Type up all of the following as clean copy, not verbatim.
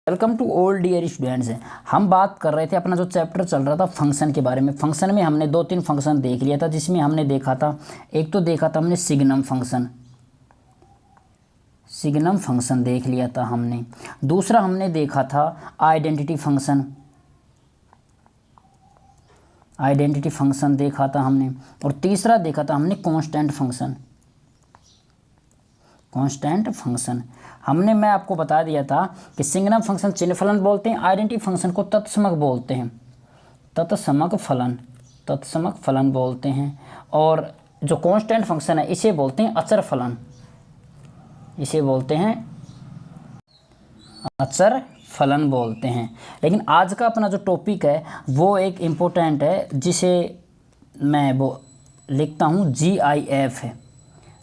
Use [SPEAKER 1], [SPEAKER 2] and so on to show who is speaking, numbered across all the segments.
[SPEAKER 1] Welcome to all dear students. हम बात कर रहे थे, अपना जो चैप्टर चल रहा था फंक्शन के बारे में। फंक्शन में हमने 2-3 फंक्शन देख लिया था, जिसमें हमने देखा था, एक तो देखा था हमने सिग्नम फंक्शन देख लिया था हमने। दूसरा हमने देखा था आइडेंटिटी फंक्शन देखा था हमने। और तीसरा देखा था हमने कांस्टेंट फंक्शन। मैं आपको बता दिया था कि सिग्नम फंक्शन चिन्ह फलन बोलते हैं, आइडेंटिटी फंक्शन को तत्समक बोलते हैं, तत्समक फलन बोलते हैं। और जो कांस्टेंट फंक्शन है इसे बोलते हैं अचर फलन बोलते हैं। लेकिन आज का अपना जो टॉपिक है वो एक इम्पोर्टेंट है, जिसे मैं वो लिखता हूँ GIF है।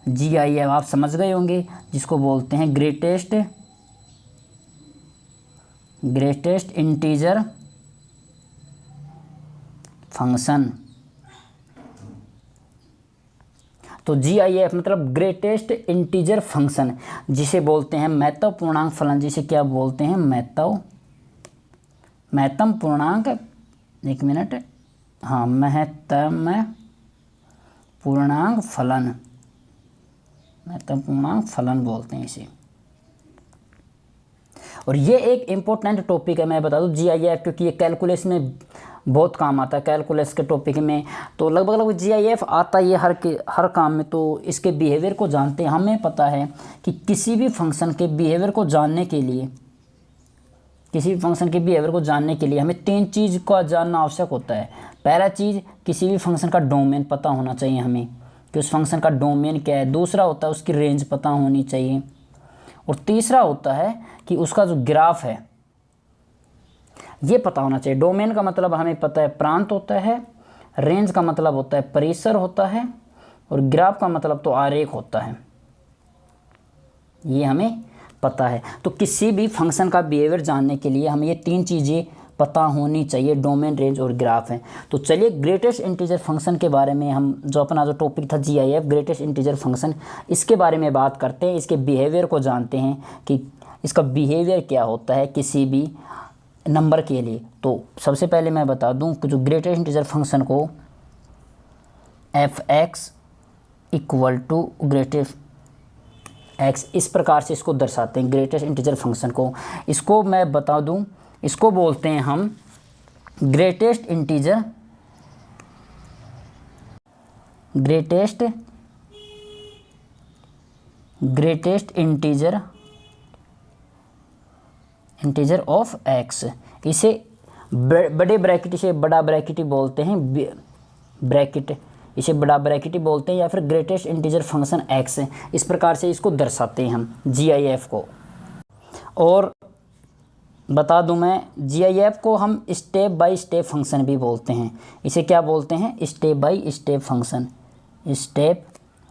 [SPEAKER 1] GIF आप समझ गए होंगे, जिसको बोलते हैं ग्रेटेस्ट इंटीजर फंक्शन। तो GIF मतलब ग्रेटेस्ट इंटीजर फंक्शन, जिसे बोलते हैं महत्तम पूर्णांक फलन। जिसे क्या बोलते हैं? महत्तम पूर्णांक, एक मिनट, हाँ, महत्तम पूर्णांक फलन बोलते हैं इसे। और ये एक इम्पोर्टेंट टॉपिक है, मैं बता दूं GIF, क्योंकि ये कैलकुलस में बहुत काम आता है। कैलकुलस के टॉपिक में तो लगभग GIF आता ही है हर काम में। तो इसके बिहेवियर को जानते हैं। हमें पता है कि किसी भी फंक्शन के बिहेवियर को जानने के लिए हमें 3 चीज़ का जानना आवश्यक होता है। पहला चीज़, किसी भी फंक्शन का डोमेन पता होना चाहिए हमें, कि उस फंक्शन का डोमेन क्या है। दूसरा होता है उसकी रेंज पता होनी चाहिए। और तीसरा होता है कि उसका जो ग्राफ है ये पता होना चाहिए। डोमेन का मतलब हमें पता है प्रांत होता है, रेंज का मतलब होता है परिसर होता है, और ग्राफ का मतलब तो आरेख होता है। ये हमें पता है। तो किसी भी फंक्शन का बिहेवियर जानने के लिए हमें ये 3 चीज़ें पता होनी चाहिए, डोमेन, रेंज और ग्राफ है। तो चलिए ग्रेटेस्ट इंटीजर फंक्शन के बारे में, हम जो अपना जो टॉपिक था GIF ग्रेटेस्ट इंटीजर फंक्शन, इसके बारे में बात करते हैं। इसके बिहेवियर को जानते हैं कि इसका बिहेवियर क्या होता है किसी भी नंबर के लिए। तो सबसे पहले मैं बता दूं कि जो ग्रेटेस्ट इंटीजर फंक्शन को f(x) = ग्रेटेस्ट x, इस प्रकार से इसको दर्शाते हैं ग्रेटेस्ट इंटीजर फंक्शन को। इसको मैं बता दूं, इसको बोलते हैं हम ग्रेटेस्ट इंटीजर ऑफ x। इसे बड़े ब्रैकेट, इसे बड़ा ब्रैकेट ही बोलते हैं, इसे बड़ा ब्रैकेट ही बोलते हैं, या फिर ग्रेटेस्ट इंटीजर फंक्शन x। इस प्रकार से इसको दर्शाते हैं हम GIF को। और बता दूं मैं, GIF को हम स्टेप बाय स्टेप फंक्शन भी बोलते हैं। इसे क्या बोलते हैं? Step by step function, step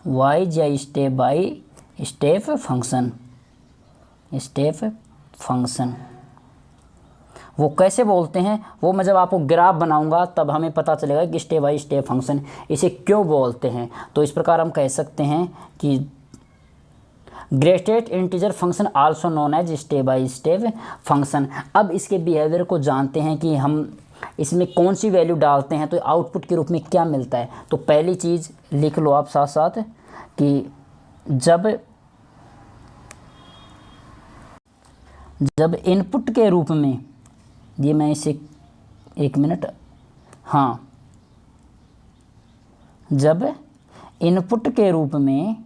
[SPEAKER 1] wise या स्टेप बाय स्टेप फंक्शन। वो कैसे बोलते हैं वो मैं जब आपको ग्राफ बनाऊंगा तब हमें पता चलेगा कि स्टेप बाय स्टेप फंक्शन इसे क्यों बोलते हैं। तो इस प्रकार हम कह सकते हैं कि greatest integer function also known as step by step function. अब इसके बिहेवियर को जानते हैं कि हम इसमें कौन सी वैल्यू डालते हैं तो आउटपुट के रूप में क्या मिलता है। तो पहली चीज़ लिख लो आप साथ साथ कि जब इनपुट के रूप में, ये मैं इसे, एक मिनट, हाँ, जब इनपुट के रूप में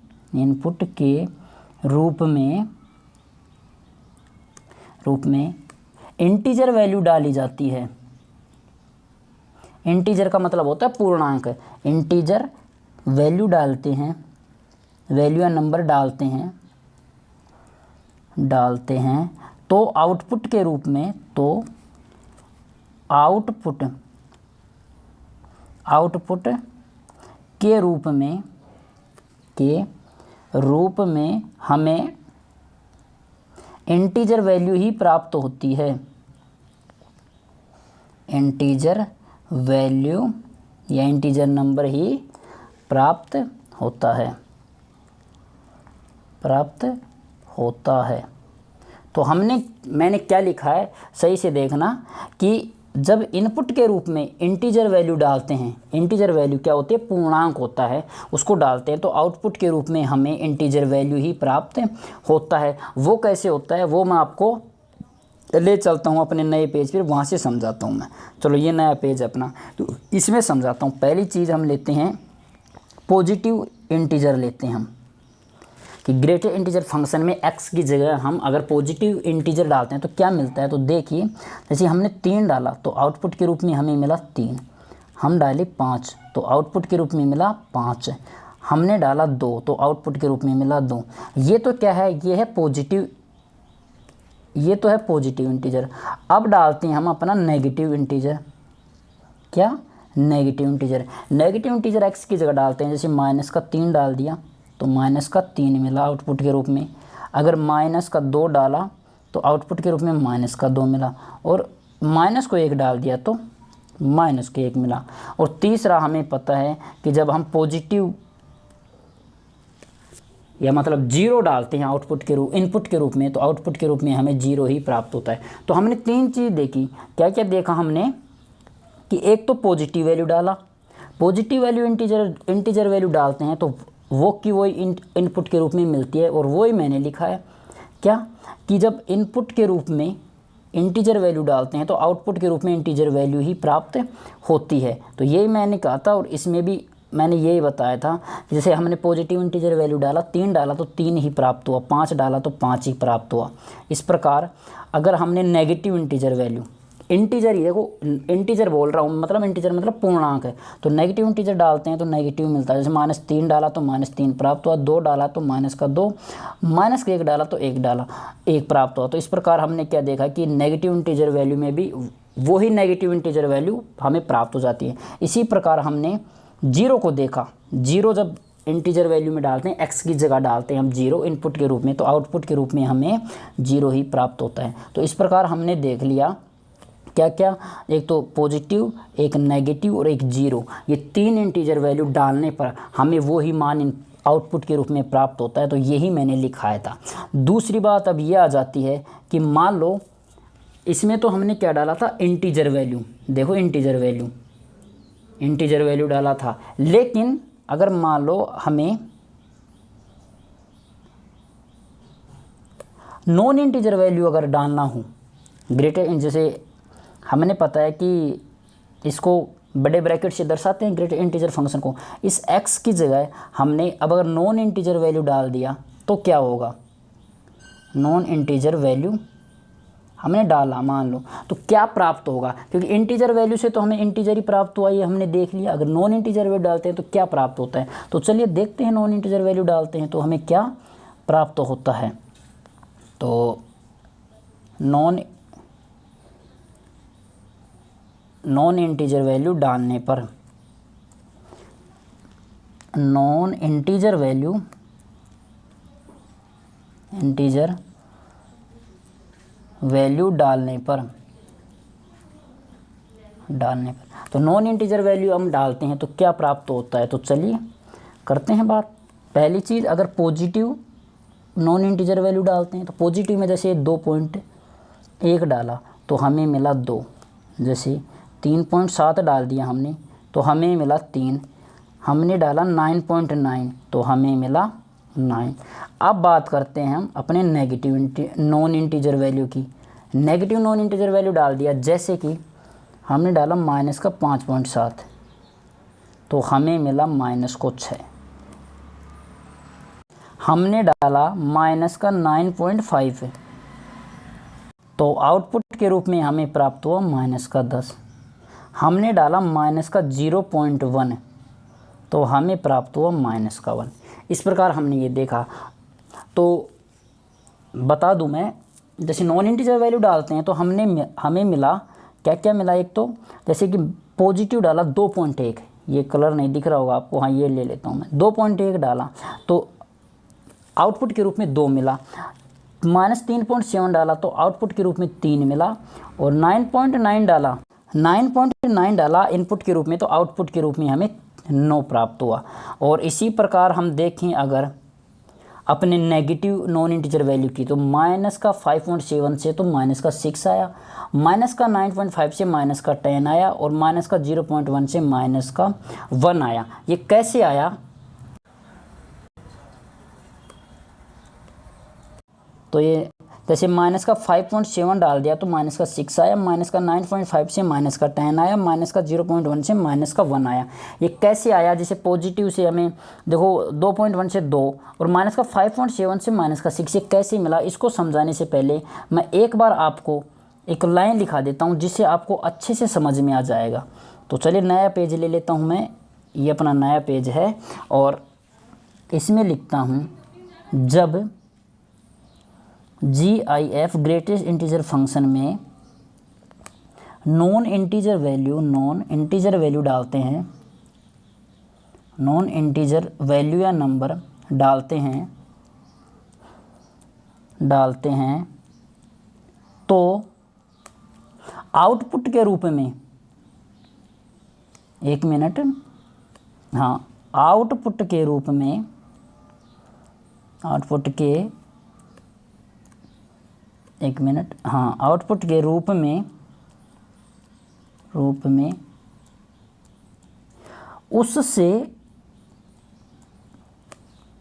[SPEAKER 1] इंटीजर वैल्यू डाली जाती है। इंटीजर का मतलब होता है पूर्णांक। इंटीजर वैल्यू डालते हैं, वैल्यू या नंबर डालते हैं तो आउटपुट के रूप में, आउटपुट के रूप में हमें इंटीजर वैल्यू ही प्राप्त होती है। इंटीजर वैल्यू या इंटीजर नंबर ही प्राप्त होता है। तो मैंने क्या लिखा है सही से देखना कि जब इनपुट के रूप में इंटीजर वैल्यू डालते हैं, इंटीजर वैल्यू क्या होती है, पूर्णांक होता है, उसको डालते हैं तो आउटपुट के रूप में हमें इंटीजर वैल्यू ही प्राप्त होता है। वो कैसे होता है वो मैं आपको ले चलता हूँ अपने नए पेज पर, वहाँ से समझाता हूँ मैं। चलो ये नया पेज अपना, तो इसमें समझाता हूँ। पहली चीज़ हम लेते हैं पॉजिटिव इंटीजर लेते हैं हम, कि ग्रेटर इंटीजर फंक्शन में x की जगह हम अगर पॉजिटिव इंटीजर डालते हैं तो क्या मिलता है। तो देखिए जैसे हमने 3 डाला तो आउटपुट के रूप में हमें मिला 3, हम डाले 5 तो आउटपुट के रूप में मिला 5, हमने डाला 2 तो आउटपुट के रूप में मिला 2। ये तो क्या है, ये है पॉजिटिव, ये तो है पॉजिटिव इंटीजर। अब डालते हैं हम अपना नेगेटिव इंटीजर, क्या, negative integer. Negative integer x की जगह डालते हैं, जैसे -3 डाल दिया तो -3 मिला आउटपुट के रूप में। अगर -2 डाला तो आउटपुट के रूप में -2 मिला, और -1 डाल दिया तो -1 मिला। और तीसरा हमें पता है कि जब हम पॉजिटिव या मतलब 0 डालते हैं आउटपुट के रूप, इनपुट के रूप में, तो आउटपुट के रूप में हमें 0 ही प्राप्त होता है। तो हमने 3 चीज़ देखी, क्या क्या देखा हमने, कि एक तो पॉजिटिव वैल्यू डाला, पॉजिटिव वैल्यू इंटीजर वैल्यू डालते हैं तो वो की वही इनपुट के रूप में मिलती है, और वही मैंने लिखा है क्या, कि जब इनपुट के रूप में इंटीजर वैल्यू डालते हैं तो आउटपुट के रूप में इंटीजर वैल्यू ही प्राप्त होती है। तो यही मैंने कहा था, और इसमें भी मैंने यही बताया था कि जैसे हमने पॉजिटिव इंटीजर वैल्यू डाला, 3 डाला तो 3 ही प्राप्त हुआ, 5 डाला तो 5 ही प्राप्त हुआ। इस प्रकार अगर हमने नेगेटिव इंटीजर वैल्यू, इंटीजर ही देखो, इंटीजर बोल रहा हूँ, मतलब इंटीजर मतलब पूर्णांक है, तो नेगेटिव इंटीजर डालते हैं तो नेगेटिव मिलता है। जैसे -3 डाला तो -3 प्राप्त हुआ, 2 डाला तो -2, -1 डाला तो 1 प्राप्त हुआ। तो इस प्रकार हमने क्या देखा कि नेगेटिव इंटीजर वैल्यू में भी वही नेगेटिव इंटीजर वैल्यू हमें प्राप्त हो जाती है। इसी प्रकार हमने 0 को देखा, 0 जब इंटीजर वैल्यू में डालते हैं, x की जगह डालते हैं हम 0 इनपुट के रूप में, तो आउटपुट के रूप में हमें 0 ही प्राप्त होता है। तो इस प्रकार हमने देख लिया क्या क्या, एक तो पॉजिटिव, एक नेगेटिव और एक 0, ये 3 इंटीजर वैल्यू डालने पर हमें वो ही मान आउटपुट के रूप में प्राप्त होता है। तो यही मैंने लिखाया था। दूसरी बात अब ये आ जाती है कि मान लो इसमें तो हमने क्या डाला था, इंटीजर वैल्यू, देखो इंटीजर वैल्यू डाला था, लेकिन अगर मान लो हमें नॉन इंटीजर वैल्यू अगर डालना हो, ग्रेटर, जैसे हमने पता है कि इसको बड़े ब्रैकेट से दर्शाते हैं ग्रेटर इंटीजर फंक्शन को, इस x की जगह हमने अब अगर नॉन इंटीजर वैल्यू डाल दिया तो क्या होगा, नॉन इंटीजर वैल्यू हमने डाला मान लो, तो क्या प्राप्त होगा, क्योंकि इंटीजर वैल्यू से तो हमें इंटीजर ही प्राप्त हुआ, ये हमने देख लिया। अगर नॉन इंटीजर वैल्यू डालते हैं तो क्या प्राप्त होता है, तो चलिए देखते हैं नॉन इंटीजर वैल्यू डालते हैं तो हमें क्या प्राप्त होता है। तो नॉन इंटीजर वैल्यू डालने पर, नॉन इंटीजर वैल्यू डालने पर तो नॉन इंटीजर वैल्यू हम डालते हैं तो क्या प्राप्त होता है। तो चलिए करते हैं बात। पहली चीज़, अगर पॉजिटिव नॉन इंटीजर वैल्यू डालते हैं तो पॉजिटिव में जैसे 2.1 डाला तो हमें मिला 2, जैसे 3.7 डाल दिया हमने तो हमें मिला 3, हमने डाला 9.9 तो हमें मिला 9। अब बात करते हैं हम अपने नेगेटिव नॉन इंटीजर वैल्यू की। नेगेटिव नॉन इंटीजर वैल्यू डाल दिया, जैसे कि हमने डाला -5.7 तो हमें मिला -6। हमने डाला -9.5 तो आउटपुट के रूप में हमें प्राप्त हुआ -10। हमने डाला -0.1 तो हमें प्राप्त हुआ -1। इस प्रकार हमने ये देखा। तो बता दूं मैं, जैसे नॉन इंटीजर वैल्यू डालते हैं तो हमें मिला क्या क्या मिला। एक तो जैसे कि पॉजिटिव डाला 2.1, ये कलर नहीं दिख रहा होगा आपको, हाँ ये ले लेता हूँ मैं, 2.1 डाला तो आउटपुट के रूप में 2 मिला। -3.7 डाला तो आउटपुट के रूप में 3 मिला। और 9.9 डाला इनपुट के रूप में तो आउटपुट के रूप में हमें 9 प्राप्त हुआ। और इसी प्रकार हम देखें, अपने नेगेटिव नॉन इंटीजर वैल्यू की, तो माइनस का 5.7 से तो माइनस का 6 आया, माइनस का 9.5 से माइनस का 10 आया, और माइनस का 0.1 से माइनस का 1 आया। ये कैसे आया? तो ये जैसे माइनस का 5.7 डाल दिया तो माइनस का 6 आया, माइनस का 9.5 से माइनस का 10 आया, माइनस का 0.1 से माइनस का 1 आया। ये कैसे आया? जैसे पॉजिटिव से हमें देखो 2.1 से 2 और माइनस का 5.7 से माइनस का 6, ये कैसे मिला? इसको समझाने से पहले मैं एक बार आपको एक लाइन लिखा देता हूँ जिससे आपको अच्छे से समझ में आ जाएगा। तो चलिए नया पेज ले लेता हूँ मैं, ये अपना नया पेज है और इसमें लिखता हूँ जब GIF ग्रेटेस्ट इंटीजर फंक्शन में नॉन इंटीजर वैल्यू डालते हैं, नॉन इंटीजर वैल्यू या नंबर डालते हैं तो आउटपुट के रूप में, एक मिनट, हाँ, आउटपुट के रूप में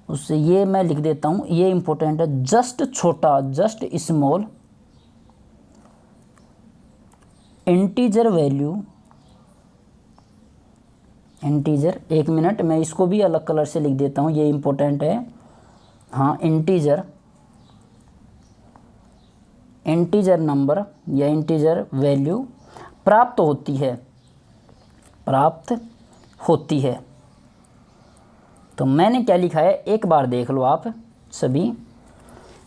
[SPEAKER 1] उससे ये मैं लिख देता हूँ, ये इंपॉर्टेंट है, जस्ट स्मॉल इंटीजर वैल्यू, एक मिनट मैं इसको भी अलग कलर से लिख देता हूँ, ये इंपॉर्टेंट है, हाँ, इंटीजर नंबर या इंटीजर वैल्यू प्राप्त होती है। तो मैंने क्या लिखा है एक बार देख लो आप सभी।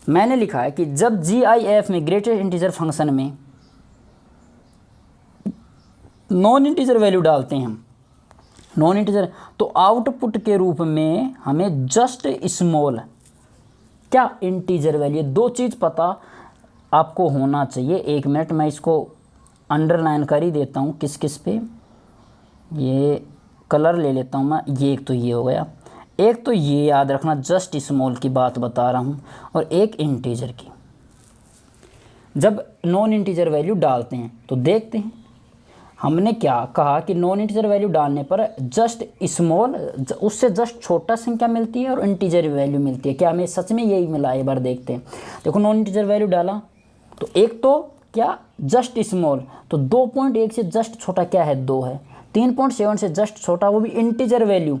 [SPEAKER 1] मैंने लिखा है कि जब GIF में ग्रेटेस्ट इंटीजर फंक्शन में नॉन इंटीजर वैल्यू डालते हैं हम, नॉन इंटीजर, तो आउटपुट के रूप में हमें जस्ट स्मॉल क्या इंटीजर वैल्यू, दो चीज़ पता आपको होना चाहिए। एक मिनट मैं इसको अंडरलाइन कर ही देता हूँ किस किस पे, ये कलर ले लेता हूँ मैं, ये एक तो ये हो गया, एक तो ये याद रखना जस्ट स्मॉल की बात बता रहा हूँ, और एक इंटीजर की। जब नॉन इंटीजर वैल्यू डालते हैं तो देखते हैं हमने क्या कहा कि नॉन इंटीजर वैल्यू डालने पर जस्ट स्मॉल, उससे जस्ट छोटा संख्या मिलती है और इंटीजर वैल्यू मिलती है। क्या हमें सच में यही मिला? एक बार देखते हैं। देखो नॉन इंटीजर वैल्यू डाला तो एक तो क्या जस्ट स्मॉल, तो 2.1 से जस्ट छोटा क्या है? 2 है। 3.7 से जस्ट छोटा वो भी इंटीजर वैल्यू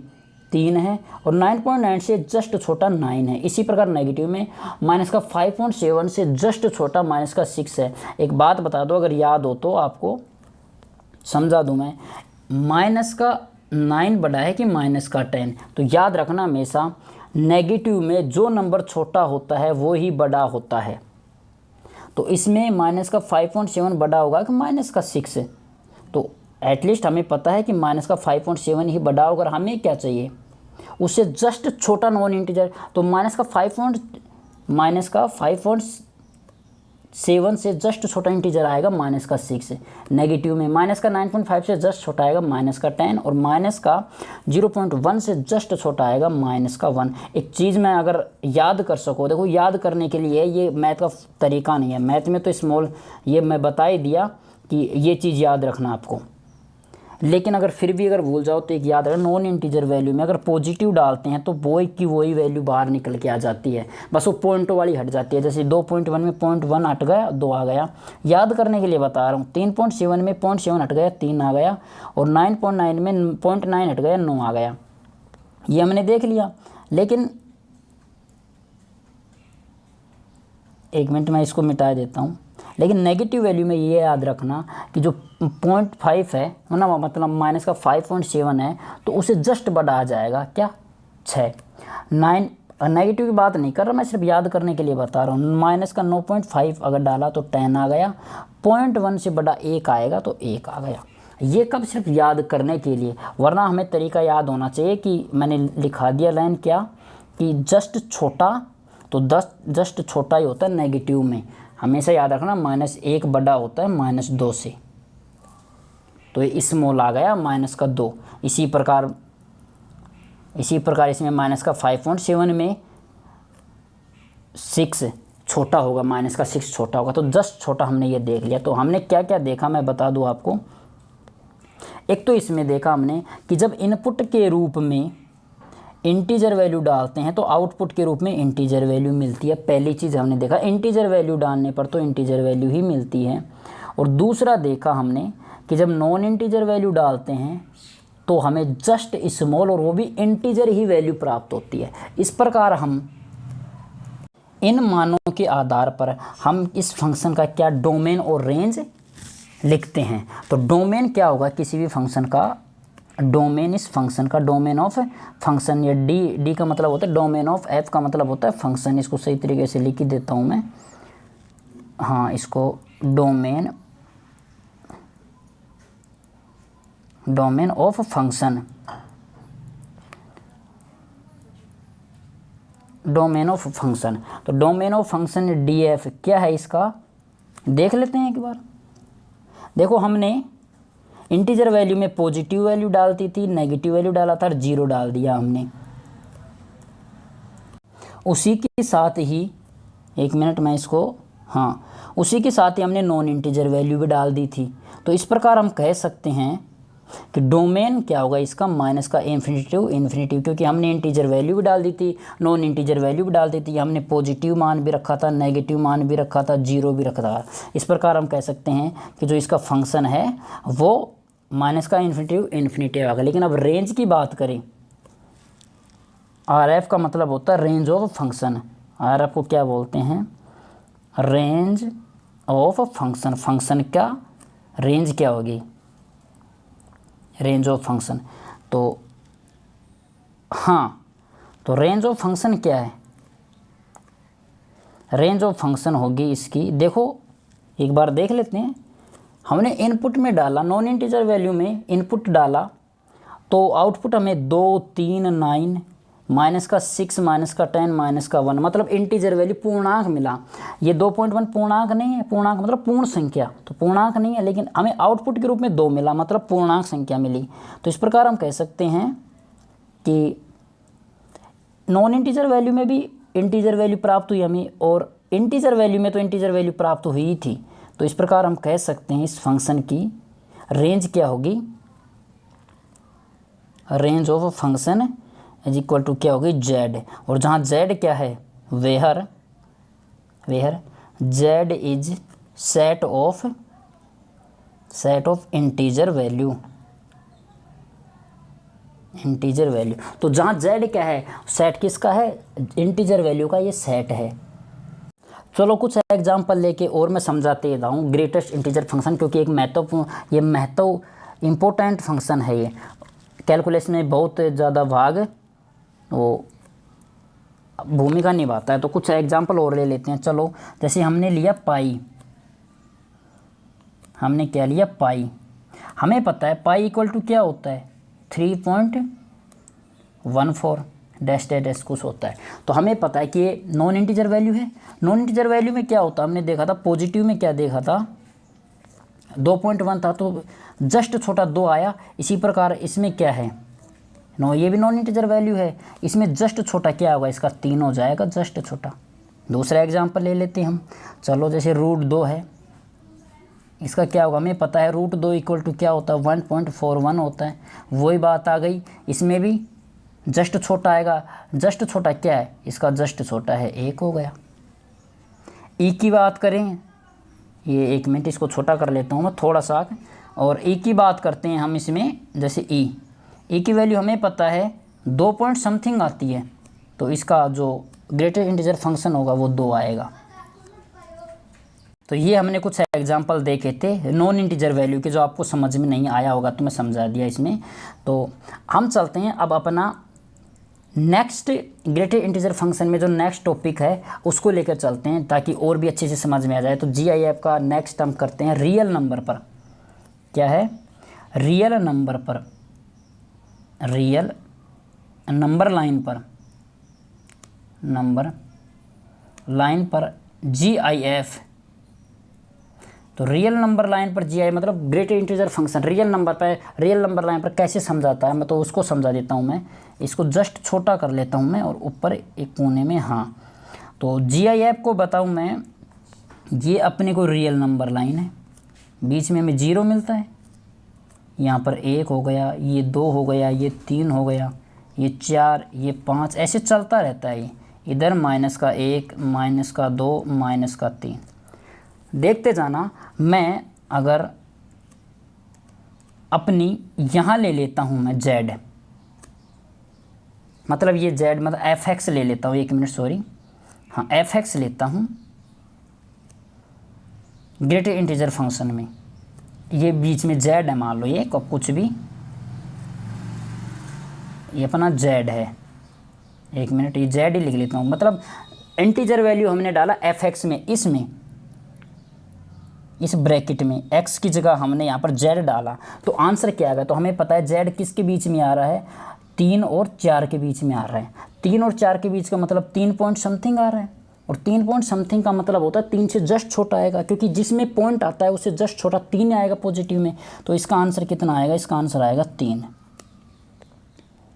[SPEAKER 1] 3 है, और 9.9 से जस्ट छोटा 9 है। इसी प्रकार नेगेटिव में माइनस का 5.7 से जस्ट छोटा माइनस का 6 है। एक बात बता दो, अगर याद हो तो आपको समझा दूं मैं, माइनस का 9 बड़ा है कि माइनस का 10? तो याद रखना हमेशा नेगेटिव में जो नंबर छोटा होता है वो ही बड़ा होता है। तो इसमें माइनस का 5.7 बड़ा होगा कि माइनस का 6? तो एटलीस्ट हमें पता है कि माइनस का 5.7 ही बड़ा होगा। हमें क्या चाहिए? उससे जस्ट छोटा नॉन इंटीजर, तो माइनस का 5.7 से जस्ट छोटा इंटीजर आएगा माइनस का 6। नेगेटिव में माइनस का 9.5 से जस्ट छोटा आएगा माइनस का 10, और माइनस का 0.1 से जस्ट छोटा आएगा माइनस का 1। एक चीज़ मैं अगर याद कर सको, देखो याद करने के लिए ये मैथ का तरीका नहीं है, मैथ में तो स्मॉल ये मैं बता ही दिया कि ये चीज़ याद रखना आपको। लेकिन अगर फिर भी अगर भूल जाओ तो एक याद रखना, नॉन इंटीजर वैल्यू में अगर पॉजिटिव डालते हैं तो वही की वही वैल्यू बाहर निकल के आ जाती है, बस वो पॉइंट वाली हट जाती है। जैसे 2.1 में 0.1 हट गया, 2 आ गया, याद करने के लिए बता रहा हूँ। 3.7 में 0.7 हट गया, 3 आ गया, और 9.9 में 0.9 हट गया, 9 आ गया। ये हमने देख लिया। लेकिन एक मिनट मैं इसको मिटा देता हूँ। लेकिन नेगेटिव वैल्यू में ये याद रखना कि जो 0.5 है ना, मतलब माइनस का 5.7 है, तो उसे जस्ट बड़ा आ जाएगा क्या? 6। 9 नेगेटिव की बात नहीं कर रहा मैं, सिर्फ याद करने के लिए बता रहा हूँ। माइनस का 9.5 अगर डाला तो 10 आ गया, 0.1 से बड़ा 1 आएगा तो 1 आ गया। ये कब? सिर्फ याद करने के लिए, वरना हमें तरीका याद होना चाहिए कि मैंने लिखा दिया लाइन क्या कि जस्ट छोटा, तो जस्ट छोटा ही होता है नेगेटिव में। हमेशा याद रखना -1 बड़ा होता है -2 से, तो ये स्मॉल आ गया माइनस का 2। इसी प्रकार इसमें माइनस का 5.7 में 6 छोटा होगा, माइनस का 6 छोटा होगा, तो जस्ट छोटा हमने ये देख लिया। तो हमने क्या क्या देखा मैं बता दूं आपको। एक तो इसमें देखा हमने कि जब इनपुट के रूप में इंटीजर वैल्यू डालते हैं तो आउटपुट के रूप में इंटीजर वैल्यू मिलती है। पहली चीज़ हमने देखा, इंटीजर वैल्यू डालने पर तो इंटीजर वैल्यू ही मिलती है। और दूसरा देखा हमने कि जब नॉन इंटीजर वैल्यू डालते हैं तो हमें जस्ट स्मॉल और वो भी इंटीजर ही वैल्यू प्राप्त होती है। इस प्रकार हम इन मानों के आधार पर हम इस फंक्शन का क्या डोमेन और रेंज लिखते हैं। तो डोमेन क्या होगा किसी भी फंक्शन का, डोमेन इस फंक्शन का, डोमेन ऑफ फंक्शन, या डी का मतलब होता है डोमेन ऑफ, एफ का मतलब होता है फंक्शन। इसको सही तरीके से लिख ही देता हूँ मैं, हाँ, इसको domain of function, domain of function. तो domain of function D F क्या है इसका देख लेते हैं एक बार। देखो हमने इंटीजर वैल्यू में पॉजिटिव वैल्यू डालती थी, नेगेटिव वैल्यू डाला था और 0 डाल दिया हमने। उसी के साथ ही, एक मिनट मैं इसको, हाँ, उसी के साथ ही हमने नॉन इंटीजर वैल्यू भी डाल दी थी। तो इस प्रकार हम कह सकते हैं कि डोमेन क्या होगा इसका, माइनस का इन्फिनिटिव, क्योंकि हमने इंटीजर वैल्यू भी डाल दी थी, नॉन इंटीजर वैल्यू भी डाल दी थी, हमने पॉजिटिव मान भी रखा था, नेगेटिव मान भी रखा था, 0 भी रखा था। इस प्रकार हम कह सकते हैं कि जो इसका फंक्शन है वो माइनस का इन्फिनिटिव आएगा। लेकिन अब रेंज की बात करें, आर एफ का मतलब होता है range of function. R F को क्या बोलते हैं, रेंज ऑफ फंक्शन। फंक्शन का रेंज क्या होगी, रेंज ऑफ फंक्शन। तो हाँ, तो रेंज ऑफ फंक्शन क्या है, रेंज ऑफ फंक्शन होगी इसकी, देखो एक बार देख लेते हैं। हमने इनपुट में डाला, नॉन इंटीजर वैल्यू में इनपुट डाला तो आउटपुट हमें 2, 3, 9, माइनस का 6, माइनस का 10, माइनस का 1, मतलब इंटीजर वैल्यू पूर्णांक मिला। ये 2.1 पूर्णांक नहीं है, पूर्णांक मतलब पूर्ण संख्या, तो पूर्णांक नहीं है, लेकिन हमें आउटपुट के रूप में 2 मिला, मतलब पूर्णांक संख्या मिली। तो इस प्रकार हम कह सकते हैं कि नॉन इंटीजर वैल्यू में भी इंटीजर वैल्यू प्राप्त हुई हमें, और इंटीजर वैल्यू में तो इंटीजर वैल्यू प्राप्त हुई थी। तो इस प्रकार हम कह सकते हैं इस फंक्शन की रेंज क्या होगी, range of function is equal to क्या होगी, जेड। और जहाँ जेड क्या है, where Z is set of integer value, तो जहाँ जेड क्या है, सेट किसका है, इंटीजर वैल्यू का ये सेट है। चलो कुछ एग्जांपल लेके और मैं समझाते जाऊँ ग्रेटेस्ट इंटीजर फंक्शन, क्योंकि एक इम्पोर्टेंट फंक्शन है, ये कैलकुलेशन में बहुत ज़्यादा भाग वो भूमिका निभाता है। तो कुछ एग्जांपल और ले लेते हैं। चलो जैसे हमने लिया पाई, हमने क्या लिया पाई, हमें पता है पाई इक्वल टू क्या होता है, 3.14 डैश डैश डैश कुछ होता है। तो हमें पता है कि ये नॉन इंटीजर वैल्यू है। नॉन इंटीजर वैल्यू में क्या होता है, हमने देखा था पॉजिटिव में क्या देखा था, 2.1 था, तो जस्ट छोटा 2 आया। इसी प्रकार इसमें क्या है, नो, ये भी नॉन इंटीजर वैल्यू है, इसमें जस्ट छोटा क्या होगा, इसका 3 हो जाएगा, जस्ट छोटा। दूसरा एग्जांपल ले लेते हैं हम। चलो जैसे √2 है, इसका क्या होगा, हमें पता है √2 इक्वल टू क्या होता है, 1.41 होता है। वही बात आ गई, इसमें भी जस्ट छोटा आएगा। जस्ट छोटा क्या है, इसका जस्ट छोटा है 1 हो गया। ई की बात करें, ये 1 मिनट इसको छोटा कर लेता हूँ मैं थोड़ा सा, और ई की बात करते हैं हम इसमें। जैसे ई की वैल्यू हमें पता है 2 पॉइंट समथिंग आती है, तो इसका जो ग्रेटेस्ट इंटीजर फंक्शन होगा वो 2 आएगा। तो ये हमने कुछ एग्जांपल देखे थे नॉन इंटीजर वैल्यू के, जो आपको समझ में नहीं आया होगा तो मैं समझा दिया इसमें। तो हम चलते हैं अब अपना नेक्स्ट ग्रेटेस्ट इंटीजर फंक्शन में, जो नेक्स्ट टॉपिक है उसको लेकर चलते हैं, ताकि और भी अच्छे से समझ में आ जाए। तो GIF का नेक्स्ट हम करते हैं रियल नंबर पर। क्या है, रियल नंबर पर, रियल नंबर लाइन पर, नंबर लाइन पर GIF। तो रियल नंबर लाइन पर GI मतलब greatest integer function real number पर, रियल नंबर लाइन पर कैसे समझाता है, मैं तो उसको समझा देता हूँ। मैं इसको जस्ट छोटा कर लेता हूँ मैं, और ऊपर एक कोने में, हाँ। तो GIF को बताऊँ मैं, ये अपने को रियल नंबर लाइन है, बीच में हमें 0 मिलता है, यहाँ पर 1 हो गया, ये 2 हो गया, ये 3 हो गया, ये 4, ये 5, ऐसे चलता रहता है। इधर -1, -2, -3 देखते जाना। मैं अगर अपनी यहाँ ले लेता हूँ मैं Z, मतलब ये Z मतलब fx ले लेता हूँ, 1 मिनट सॉरी, हाँ fx लेता हूँ ग्रेटर इंटीजर फंक्शन में, ये बीच में Z है, मान लो ये कुछ भी, ये अपना Z है, 1 मिनट ये Z ही लिख लेता हूँ, मतलब इंटीजर वैल्यू हमने डाला fx में, इसमें इस ब्रैकेट में x की जगह हमने यहाँ पर Z डाला, तो आंसर क्या आएगा। तो हमें पता है Z किसके बीच में आ रहा है, 3 और 4 के बीच में आ रहा है। 3 और 4 के बीच का मतलब 3 पॉइंट समथिंग आ रहा है, और 3 पॉइंट समथिंग का मतलब होता है 3 से जस्ट छोटा आएगा, क्योंकि जिसमें पॉइंट आता है उससे जस्ट छोटा 3 आएगा पॉजिटिव में। तो इसका आंसर कितना आएगा, इसका आंसर आएगा 3।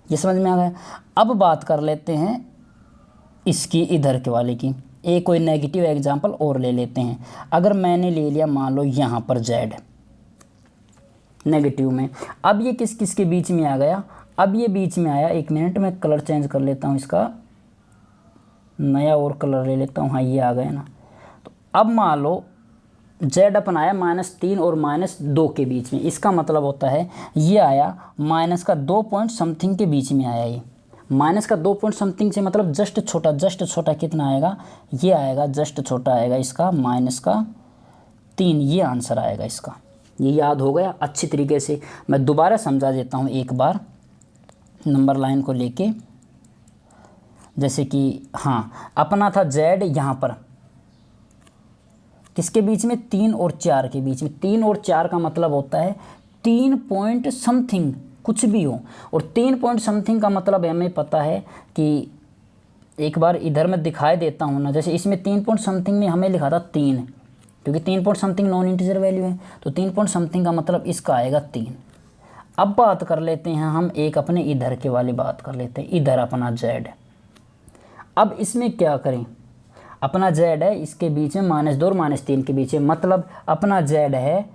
[SPEAKER 1] ये समझ में आ गया। अब बात कर लेते हैं इसकी इधर के वाले की, एक कोई नेगेटिव एग्जांपल और ले लेते हैं। अगर मैंने ले लिया मान लो यहाँ पर Z नेगेटिव में, अब ये किस किस के बीच में आ गया, अब ये बीच में आया, 1 मिनट मैं कलर चेंज कर लेता हूँ, इसका नया और कलर ले लेता हूँ, हाँ ये आ गया ना। तो अब मान लो Z अपन आया -3 और -2 के बीच में, इसका मतलब होता है ये आया माइनस का 2 पॉइंट समथिंग के बीच में आया। ये माइनस का 2 पॉइंट समथिंग से मतलब जस्ट छोटा कितना आएगा, ये आएगा जस्ट छोटा आएगा इसका -3, ये आंसर आएगा इसका। ये याद हो गया अच्छी तरीके से। मैं दोबारा समझा देता हूँ एक बार नंबर लाइन को लेके, जैसे कि हाँ अपना था Z यहाँ पर किसके बीच में, 3 और 4 के बीच में। 3 और 4 का मतलब होता है 3 पॉइंट समथिंग कुछ भी हो, और 3 पॉइंट समथिंग का मतलब हमें पता है कि एक बार इधर मैं दिखाई देता हूँ ना, जैसे इसमें 3 पॉइंट समथिंग में हमें लिखा था 3, क्योंकि 3 point something non integer value है, तो 3 पॉइंट समथिंग का मतलब इसका आएगा 3। अब बात कर लेते हैं हम एक अपने इधर के वाली बात कर लेते हैं, इधर अपना Z। अब इसमें क्या करें, अपना Z है इसके बीच में -2 और -3 के बीच में, मतलब अपना Z है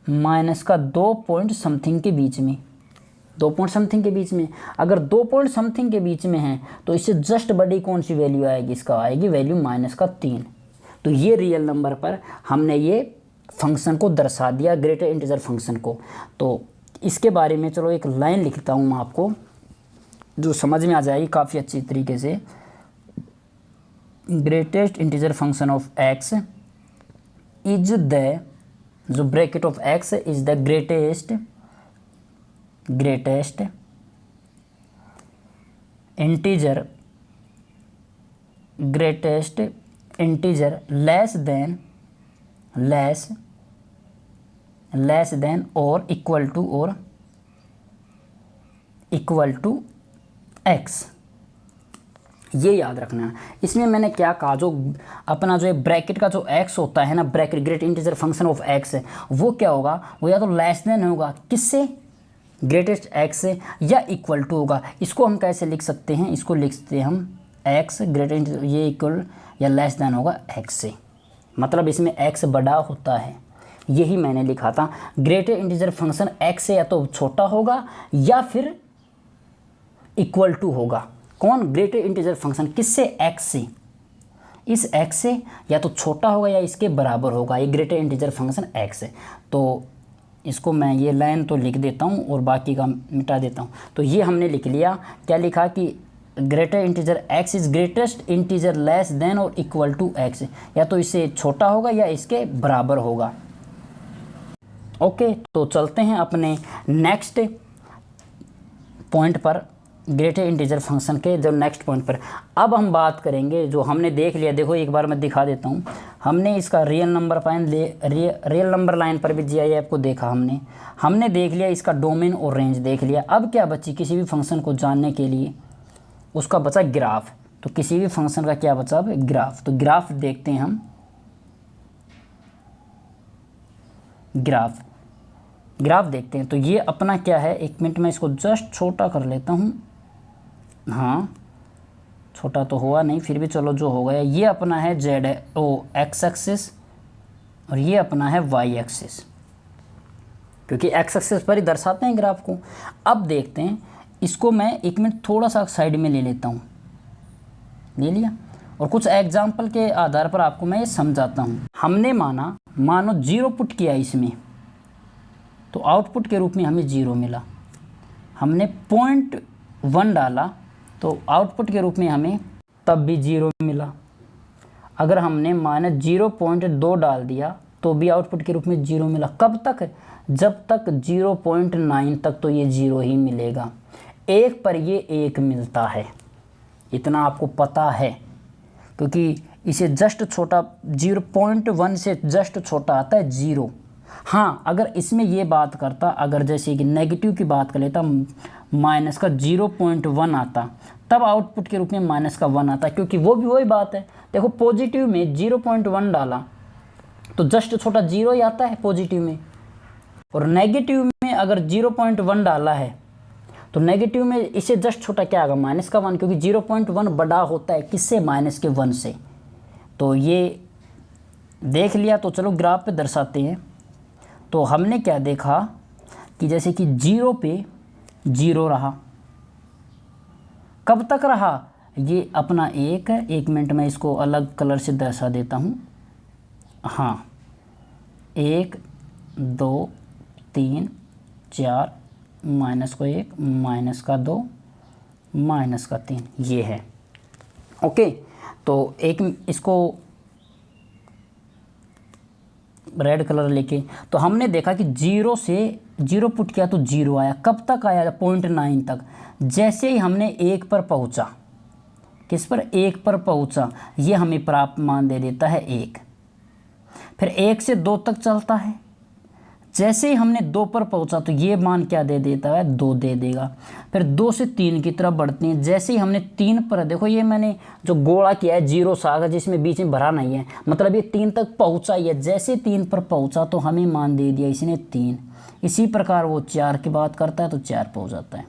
[SPEAKER 1] -2 पॉइंट समथिंग के बीच में, 2 पॉइंट समथिंग के बीच में। अगर 2 पॉइंट समथिंग के बीच में है तो इससे जस्ट बड़ी कौन सी वैल्यू आएगी, इसका आएगी वैल्यू -3। तो ये रियल नंबर पर हमने ये फंक्शन को दर्शा दिया, ग्रेटर इंटीजर फंक्शन को। तो इसके बारे में चलो एक लाइन लिखता हूँ मैं आपको, जो समझ में आ जाएगी काफ़ी अच्छी तरीके से। Greatest integer function of x is the, जो bracket of x is the greatest integer less than और इक्वल टू x। ये याद रखना है। इसमें मैंने क्या कहा, जो अपना जो ब्रैकेट का जो x होता है ना, bracket great integer function of x है, वो क्या होगा, वो या तो लेस देन होगा किससे, ग्रेटेस्ट x से, या इक्वल टू होगा। इसको हम कैसे लिख सकते हैं, इसको लिख सकते हैं हम x ग्रेटर इंटीजर, ये इक्वल या लेस देन होगा x से, मतलब इसमें x बड़ा होता है। यही मैंने लिखा था, ग्रेटर इंटीजर फंक्शन x से या तो छोटा होगा या फिर इक्वल टू होगा। कौन, ग्रेटर इंटीजर फंक्शन किससे, x से, इस x से या तो छोटा होगा या इसके बराबर होगा, ये ग्रेटर इंटीजर फंक्शन x है। तो इसको मैं ये लाइन तो लिख देता हूँ और बाकी का मिटा देता हूँ। तो ये हमने लिख लिया, क्या लिखा कि greater integer x is greatest integer less than और इक्वल टू x, या तो इससे छोटा होगा या इसके बराबर होगा। ओके, तो चलते हैं अपने नेक्स्ट पॉइंट पर, ग्रेटर इंटीजर फंक्शन के जो नेक्स्ट पॉइंट पर। अब हम बात करेंगे, जो हमने देख लिया, देखो एक बार मैं दिखा देता हूँ, हमने इसका रियल नंबर लाइन पर भी GIF को देखा, हमने देख लिया इसका डोमेन और रेंज देख लिया। अब क्या बची, किसी भी फंक्शन को जानने के लिए उसका बचा ग्राफ। तो किसी भी फंक्शन का क्या बचा, अब ग्राफ। तो ग्राफ देखते हैं हम, ग्राफ देखते हैं। तो ये अपना क्या है, 1 मिनट में इसको जस्ट छोटा कर लेता हूँ, हाँ छोटा तो हुआ नहीं, फिर भी चलो जो हो गया। ये अपना है जेड ओ एक्स एक्सिस और ये अपना है वाई एक्सिस, क्योंकि एक्स एक्सिस पर ही दर्शाते हैं ग्राफ को। अब देखते हैं इसको, मैं 1 मिनट थोड़ा सा साइड में ले लेता हूँ, ले लिया, और कुछ एग्जाम्पल के आधार पर आपको मैं ये समझाता हूँ। हमने मानो 0 पुट किया इसमें, तो आउटपुट के रूप में हमें 0 मिला। हमने 0.1 डाला तो आउटपुट के रूप में हमें तब भी 0 मिला। अगर हमने -0.2 डाल दिया तो भी आउटपुट के रूप में 0 मिला। कब तक? जब तक 0.9 तक तो ये 0 ही मिलेगा। 1 पर ये 1 मिलता है, इतना आपको पता है, क्योंकि इसे जस्ट छोटा 0.1 से जस्ट छोटा आता है 0। हाँ, अगर इसमें ये बात करता, अगर जैसे कि नेगेटिव की बात कर लेता, माइनस का 0.1 आता, तब आउटपुट के रूप में माइनस का 1 आता, क्योंकि वो भी वही बात है। देखो पॉजिटिव में 0.1 डाला तो जस्ट छोटा 0 ही आता है पॉजिटिव में, और नेगेटिव में अगर 0.1 डाला है तो नेगेटिव में इसे जस्ट छोटा क्या आएगा? माइनस का 1, क्योंकि 0.1 बड़ा होता है किससे? माइनस के 1 से। तो ये देख लिया, तो चलो ग्राफ पे दर्शाते हैं। तो हमने क्या देखा कि जैसे कि 0 पे 0 रहा, कब तक रहा? ये अपना 1 है, 1 मिनट में इसको अलग कलर से दर्शा देता हूँ। हाँ, 1 2 3 4, माइनस को 1, माइनस का 2, माइनस का 3, ये है। ओके, तो एक इसको रेड कलर लेके, तो हमने देखा कि 0 से 0 पुट किया तो 0 आया। कब तक आया? 0.9 तक। जैसे ही हमने 1 पर पहुंचा, किस पर? 1 पर पहुंचा, ये हमें प्राप्त मान दे देता है 1। फिर 1 से 2 तक चलता है, जैसे ही हमने 2 पर पहुंचा तो ये मान क्या दे देता है? 2 दे देगा। फिर 2 से 3 की तरफ बढ़ते हैं, जैसे ही हमने 3 पर, देखो ये मैंने जो गोला किया है 0 सा, जिसमें बीच में भरा नहीं है, मतलब ये 3 तक पहुंचा ही है। जैसे 3 पर पहुंचा तो हमें मान दे दिया इसने 3। इसी प्रकार वो 4 की बात करता है तो 4 पहुँच जाता है।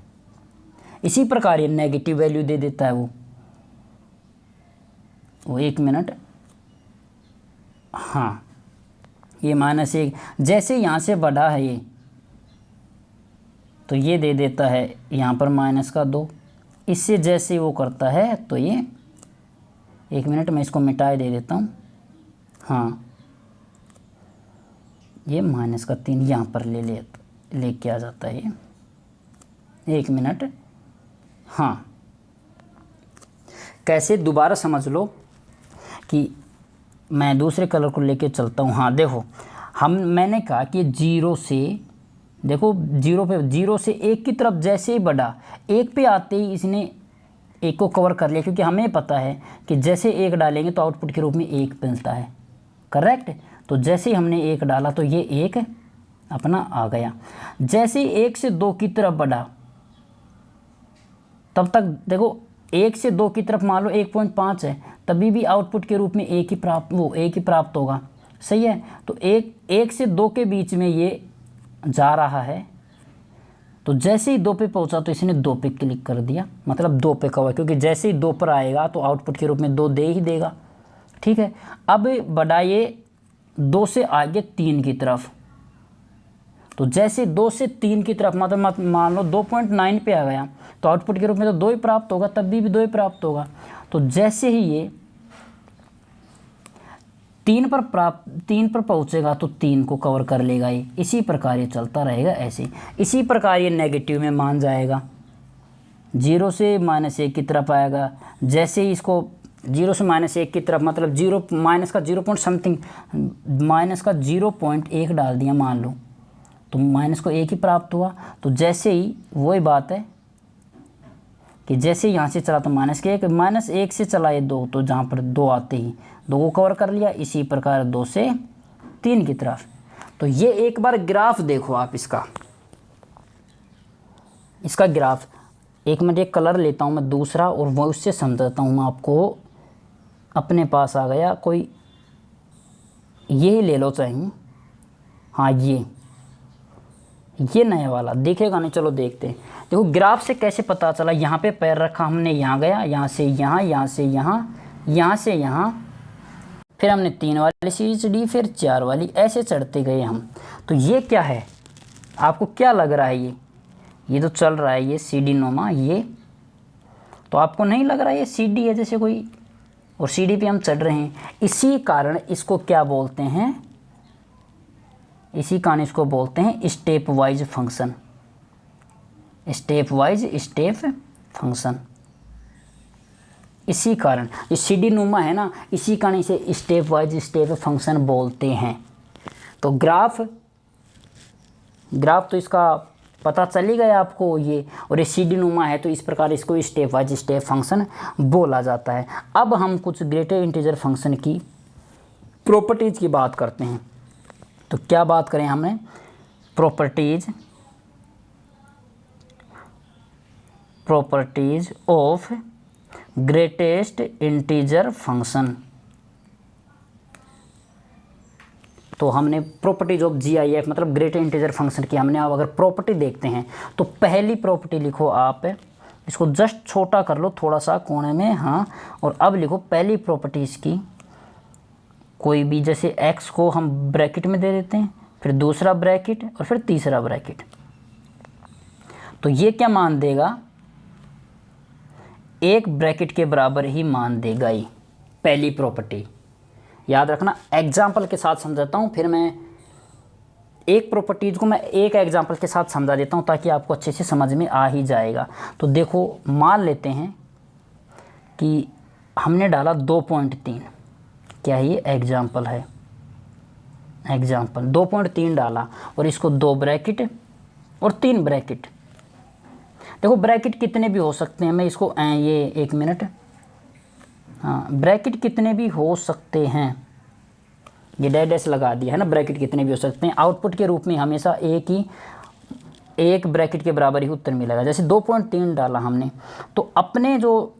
[SPEAKER 1] इसी प्रकार ये नेगेटिव वैल्यू दे देता है वो 1 मिनट। हाँ, ये -1, जैसे यहाँ से बढ़ा है ये, तो ये दे देता है यहाँ पर माइनस का 2। इससे जैसे वो करता है तो ये 1 मिनट में इसको मिटाए दे देता हूँ। हाँ, ये माइनस का 3 यहाँ पर लेके आ जाता है ये। 1 मिनट। हाँ, कैसे? दोबारा समझ लो कि मैं दूसरे कलर को लेके चलता हूँ। हाँ देखो, मैंने कहा कि 0 से, देखो 0 से 1 की तरफ जैसे ही बढ़ा, 1 पे आते ही इसने 1 को कवर कर लिया, क्योंकि हमें पता है कि जैसे 1 डालेंगे तो आउटपुट के रूप में 1 मिलता है। करेक्ट? तो जैसे ही हमने 1 डाला तो ये 1 अपना आ गया। जैसे ही 1 से 2 की तरफ बढ़ा, तब तक देखो 1 से 2 की तरफ मान लो 1.5 है, तभी भी आउटपुट के रूप में 1 ही प्राप्त होगा। सही है? तो 1 से 2 के बीच में ये जा रहा है, तो जैसे ही 2 पे पहुंचा तो इसने 2 पे क्लिक कर दिया, मतलब 2 पे कवर, क्योंकि जैसे ही 2 पर आएगा तो आउटपुट के रूप में 2 दे ही देगा। ठीक है, अब बढ़ाइए 2 से आगे 3 की तरफ, तो जैसे 2 से 3 की तरफ, मतलब मान लो 2.9 पे आ गया तो आउटपुट के रूप में तो 2 ही प्राप्त होगा, तब भी 2 ही प्राप्त होगा। तो जैसे ही ये 3 पर पहुंचेगा तो 3 को कवर कर लेगा ये। इसी प्रकार ये चलता रहेगा ऐसे। इसी प्रकार ये नेगेटिव में मान जाएगा, 0 से -1 की तरफ आएगा। जैसे ही इसको 0 से -1 की तरफ, मतलब 0 माइनस का 0 पॉइंट समथिंग, माइनस का 0.1 डाल दिया मान लो, तो माइनस को 1 ही प्राप्त हुआ। तो जैसे ही वही बात है कि जैसे यहाँ से चला तो -1 से चला ये 2, तो जहाँ पर 2 आते ही 2 को कवर कर लिया। इसी प्रकार 2 से 3 की तरफ। तो ये एक बार ग्राफ देखो आप इसका ग्राफ। एक मिनट, एक कलर लेता हूँ मैं दूसरा और वो उससे समझाता हूँ मैं आपको। अपने पास आ गया कोई, यही ले लो चाहिए। हाँ, ये नया वाला दिखेगा नहीं, चलो देखते हैं। देखो ग्राफ से कैसे पता चला, यहाँ पे पैर रखा हमने, यहाँ गया, यहाँ से यहाँ, यहाँ से यहाँ, यहाँ से यहाँ, फिर हमने 3 वाली सीढ़ी चढ़ी, फिर 4 वाली, ऐसे चढ़ते गए हम। तो ये क्या है, आपको क्या लग रहा है? ये तो चल रहा है ये सीढ़ी नुमा, ये तो आपको नहीं लग रहा है ये सीढ़ी है जैसे कोई, और सीढ़ी पे हम चढ़ रहे हैं। इसी कारण इसको क्या बोलते हैं, इसी कारण इसको बोलते हैं step wise function, step wise step function. इसी कारण ये सीढ़ी नुमा है ना, इसी कारण इसे स्टेप वाइज स्टेप फंक्शन बोलते हैं। तो ग्राफ तो इसका पता चल ही गया आपको ये, और ये सीढ़ी नुमा है तो इस प्रकार इसको स्टेप वाइज स्टेप फंक्शन बोला जाता है। अब हम कुछ ग्रेटर इंटीजर फंक्शन की प्रॉपर्टीज़ की बात करते हैं। तो क्या बात करें हमने, properties of greatest integer function. तो हमने प्रॉपर्टीज ऑफ GIF मतलब ग्रेटर इंटीजर फंक्शन की हमने, अब अगर प्रॉपर्टी देखते हैं तो पहली प्रॉपर्टी लिखो आप, इसको जस्ट छोटा कर लो थोड़ा सा कोने में, हाँ, और अब लिखो पहली प्रॉपर्टीज़ की कोई भी, जैसे x को हम ब्रैकेट में दे देते हैं, फिर दूसरा ब्रैकेट और फिर तीसरा ब्रैकेट। तो ये क्या मान देगा, एक ब्रैकेट के बराबर ही मान देगा ये पहली प्रॉपर्टी। याद रखना, एग्जाम्पल के साथ समझाता हूँ, फिर मैं एक प्रॉपर्टीज़ को मैं एक एग्जाम्पल के साथ समझा देता हूँ ताकि आपको अच्छे से समझ में आ ही जाएगा। तो देखो मान लेते हैं कि हमने डाला 2.3, क्या ये एग्जाम्पल है, एग्जाम्पल 2.3 डाला, और इसको 2 ब्रैकेट और 3 ब्रैकेट। देखो ब्रैकेट कितने भी हो सकते हैं, मैं इसको ये 1 मिनट, हाँ, ब्रैकेट कितने भी हो सकते हैं, ये डैश लगा दिया है ना, ब्रैकेट कितने भी हो सकते हैं। आउटपुट के रूप में हमेशा एक ब्रैकेट के बराबर ही उत्तर मिलेगा। जैसे 2.3 डाला हमने, तो अपने जो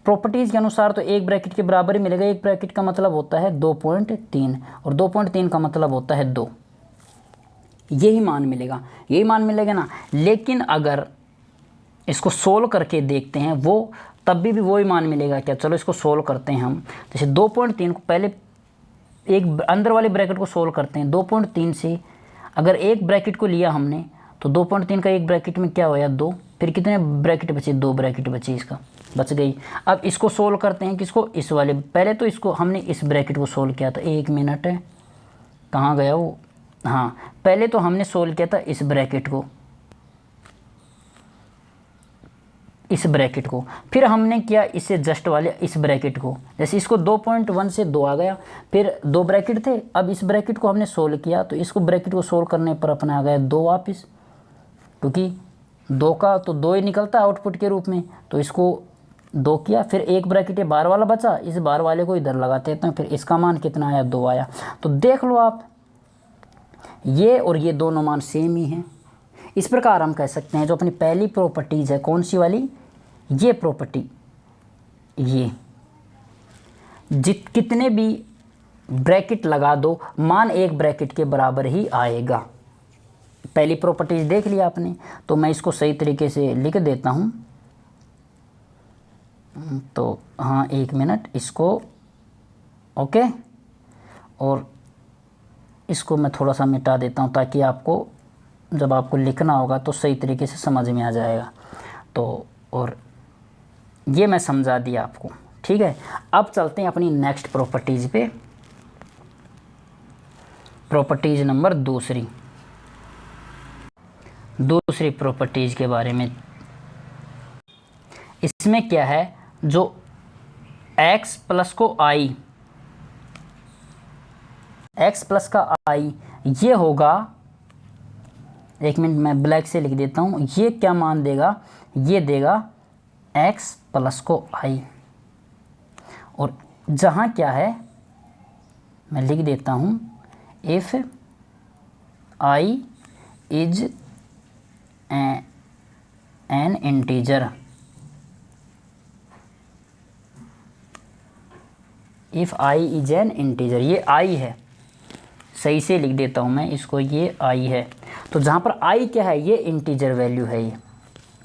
[SPEAKER 1] प्रॉपर्टीज़ के अनुसार तो एक ब्रैकेट के बराबर ही मिलेगा। एक ब्रैकेट का मतलब होता है 2.3 और 2.3 का मतलब होता है 2, यही मान मिलेगा ना। लेकिन अगर इसको सोल्व करके देखते हैं वो तब भी वही मान मिलेगा क्या, चलो इसको सोल्व करते हैं हम। जैसे 2.3 को पहले एक अंदर वाले ब्रैकेट को सोल्व करते हैं, 2.3 से अगर एक ब्रैकेट को लिया हमने तो 2.3 का एक ब्रैकेट में क्या होया 2, फिर कितने ब्रैकेट बचे, 2 ब्रैकेट बचे, इसका बच गई। अब इसको सोल्व करते हैं किसको, इस वाले, पहले तो इसको हमने इस ब्रैकेट को सोल्व किया था, 1 मिनट है, कहाँ गया वो, हाँ, पहले तो हमने सोल्व किया था इस ब्रैकेट को, फिर हमने किया इससे जस्ट वाले इस ब्रैकेट को। जैसे इसको 2.1 से 2 आ गया, फिर 2 ब्रैकेट थे, अब इस ब्रैकेट को हमने सोल्व किया तो इसको ब्रैकेट को सोल्व करने पर अपना आ गया 2 वापस, क्योंकि 2 का तो 2 ही निकलता है आउटपुट के रूप में। तो इसको 2 किया, फिर एक ब्रैकेट ये बार वाला बचा, इस बार वाले को इधर लगाते हैं, फिर इसका मान कितना आया, 2 आया। तो देख लो आप, ये और ये दोनों मान सेम ही हैं। इस प्रकार हम कह सकते हैं जो अपनी पहली प्रॉपर्टीज़ है, कौन सी वाली, ये प्रॉपर्टी, ये कितने भी ब्रैकेट लगा दो मान एक ब्रैकेट के बराबर ही आएगा। पहली प्रॉपर्टीज देख लिया आपने, तो मैं इसको सही तरीके से लिख देता हूँ। तो हाँ 1 मिनट, इसको ओके, और इसको मैं थोड़ा सा मिटा देता हूँ ताकि आपको जब आपको लिखना होगा तो सही तरीके से समझ में आ जाएगा। तो और ये मैं समझा दिया आपको, ठीक है। अब चलते हैं अपनी नेक्स्ट प्रॉपर्टीज़ पे, प्रॉपर्टीज़ नंबर दूसरी प्रॉपर्टीज़ के बारे में। इसमें क्या है, जो x प्लस को i, x प्लस का i ये होगा, 1 मिनट मैं ब्लैक से लिख देता हूँ, ये क्या मान देगा, ये देगा x प्लस को i, और जहाँ क्या है मैं लिख देता हूँ, if i is an integer, if i is an integer, ये i है, सही से लिख देता हूँ मैं इसको, ये आई है। तो जहाँ पर आई क्या है, ये इंटीजर वैल्यू है ये।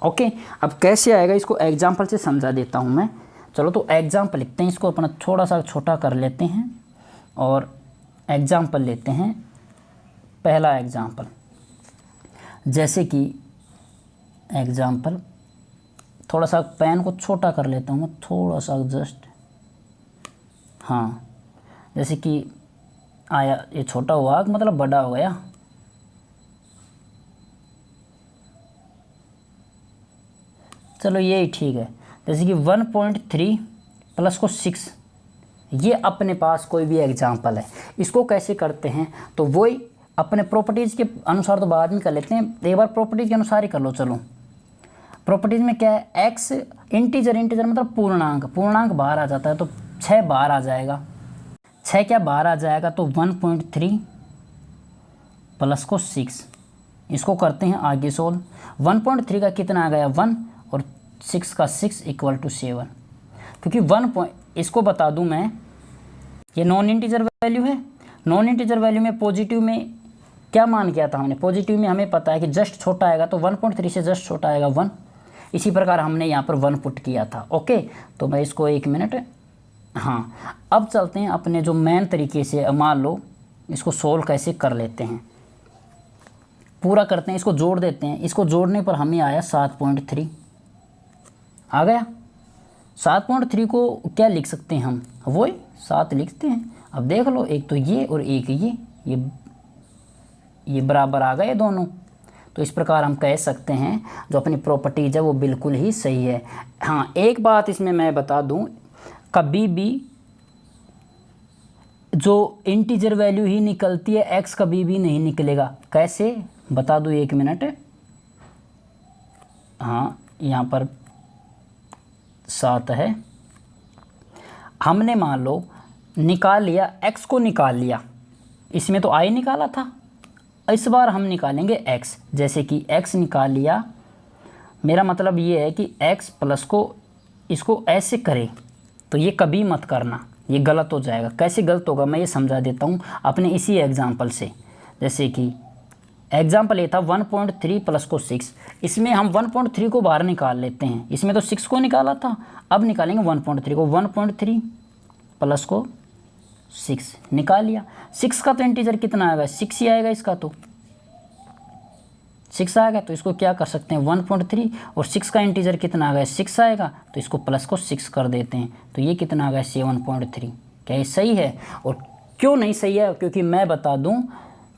[SPEAKER 1] ओके, अब कैसे आएगा इसको एग्जाम्पल से समझा देता हूँ मैं। चलो तो एग्जाम्पल लिखते हैं, इसको अपना थोड़ा सा छोटा कर लेते हैं और एग्जाम्पल लेते हैं। पहला एग्जाम्पल, जैसे कि एग्जाम्पल, थोड़ा सा पेन को छोटा कर लेता हूँ मैं, थोड़ा सा जस्ट, हाँ, जैसे कि आया, ये छोटा हुआ मतलब बड़ा हो गया। चलो ये ठीक है। जैसे कि 1.3 प्लस को 6, ये अपने पास कोई भी एग्जाम्पल है। इसको कैसे करते हैं, तो वही अपने प्रॉपर्टीज़ के अनुसार तो बाद में कर लेते हैं, एक बार प्रॉपर्टीज़ के अनुसार ही कर लो। चलो, प्रॉपर्टीज़ में क्या है, एक्स इंटीजर, इंटीजर मतलब पूर्णांक, पूर्णांक बाहर आ जाता है, तो 6 बाहर आ जाएगा, 6 क्या बाहर आ जाएगा, तो 1.3 प्लस को 6, इसको करते हैं आगे सोल्व। 1.3 का कितना आ गया 1, और 6 का 6 इक्वल टू 7। क्योंकि इसको बता दूं मैं, ये नॉन इंटीजर वैल्यू है। नॉन इंटीजर वैल्यू में पॉजिटिव में क्या मान किया था हमने, पॉजिटिव में हमें पता है कि जस्ट छोटा आएगा, तो 1.3 से जस्ट छोटा आएगा 1। इसी प्रकार हमने यहाँ पर 1 पुट किया था। ओके, तो मैं इसको 1 मिनट, हाँ, अब चलते हैं अपने जो मेन तरीके से, मान लो इसको सोल्व कैसे कर लेते हैं, पूरा करते हैं, इसको जोड़ देते हैं। इसको जोड़ने पर हमें आया 7.3 आ गया। 7.3 को क्या लिख सकते हैं हम, वही 7 लिखते हैं। अब देख लो, एक तो ये और एक ये बराबर आ गए दोनों। तो इस प्रकार हम कह सकते हैं जो अपनी प्रॉपर्टीज है वो बिल्कुल ही सही है। हाँ, एक बात इसमें मैं बता दूं, कभी भी जो इंटीजर वैल्यू ही निकलती है, एक्स कभी भी नहीं निकलेगा। कैसे बता दूं, 1 मिनट, हाँ, यहाँ पर 7 है, हमने मान लो निकाल लिया, एक्स को निकाल लिया, इसमें तो आई निकाला था, इस बार हम निकालेंगे एक्स। जैसे कि एक्स निकाल लिया, मेरा मतलब ये है कि एक्स प्लस को इसको ऐसे करें, तो ये कभी मत करना, ये गलत हो जाएगा। कैसे गलत होगा मैं ये समझा देता हूँ अपने इसी एग्जाम्पल से। जैसे कि एग्जाम्पल ये था 1.3 प्लस को 6, इसमें हम 1.3 को बाहर निकाल लेते हैं, इसमें तो 6 को निकाला था, अब निकालेंगे 1.3 को। 1.3 प्लस को 6 निकाल लिया। 6 का तो इंटीजर कितना आएगा, 6 ही आएगा, इसका तो 6 आएगा, तो इसको क्या कर सकते हैं 1.3, और 6 का इंटीजर कितना आ गया 6 आएगा, तो इसको प्लस को 6 कर देते हैं, तो ये कितना आ गया 7.3। क्या ये सही है? और क्यों नहीं सही है, क्योंकि मैं बता दूं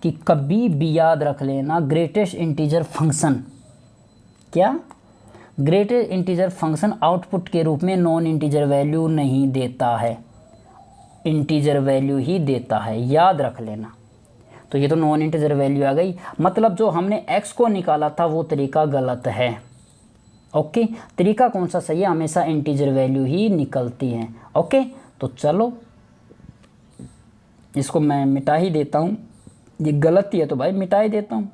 [SPEAKER 1] कि कभी भी याद रख लेना, ग्रेटेस्ट इंटीजर फंक्शन, क्या ग्रेटेस्ट इंटीजर फंक्शन आउटपुट के रूप में नॉन इंटीजर वैल्यू नहीं देता है, इंटीजर वैल्यू ही देता है, याद रख लेना। तो ये तो नॉन इंटीजर वैल्यू आ गई, मतलब जो हमने x को निकाला था वो तरीका गलत है। ओके, तरीका कौन सा सही है, हमेशा इंटीजर वैल्यू ही निकलती है। ओके, तो चलो इसको मैं मिटा ही देता हूँ, ये गलती है तो भाई मिटा ही देता हूँ।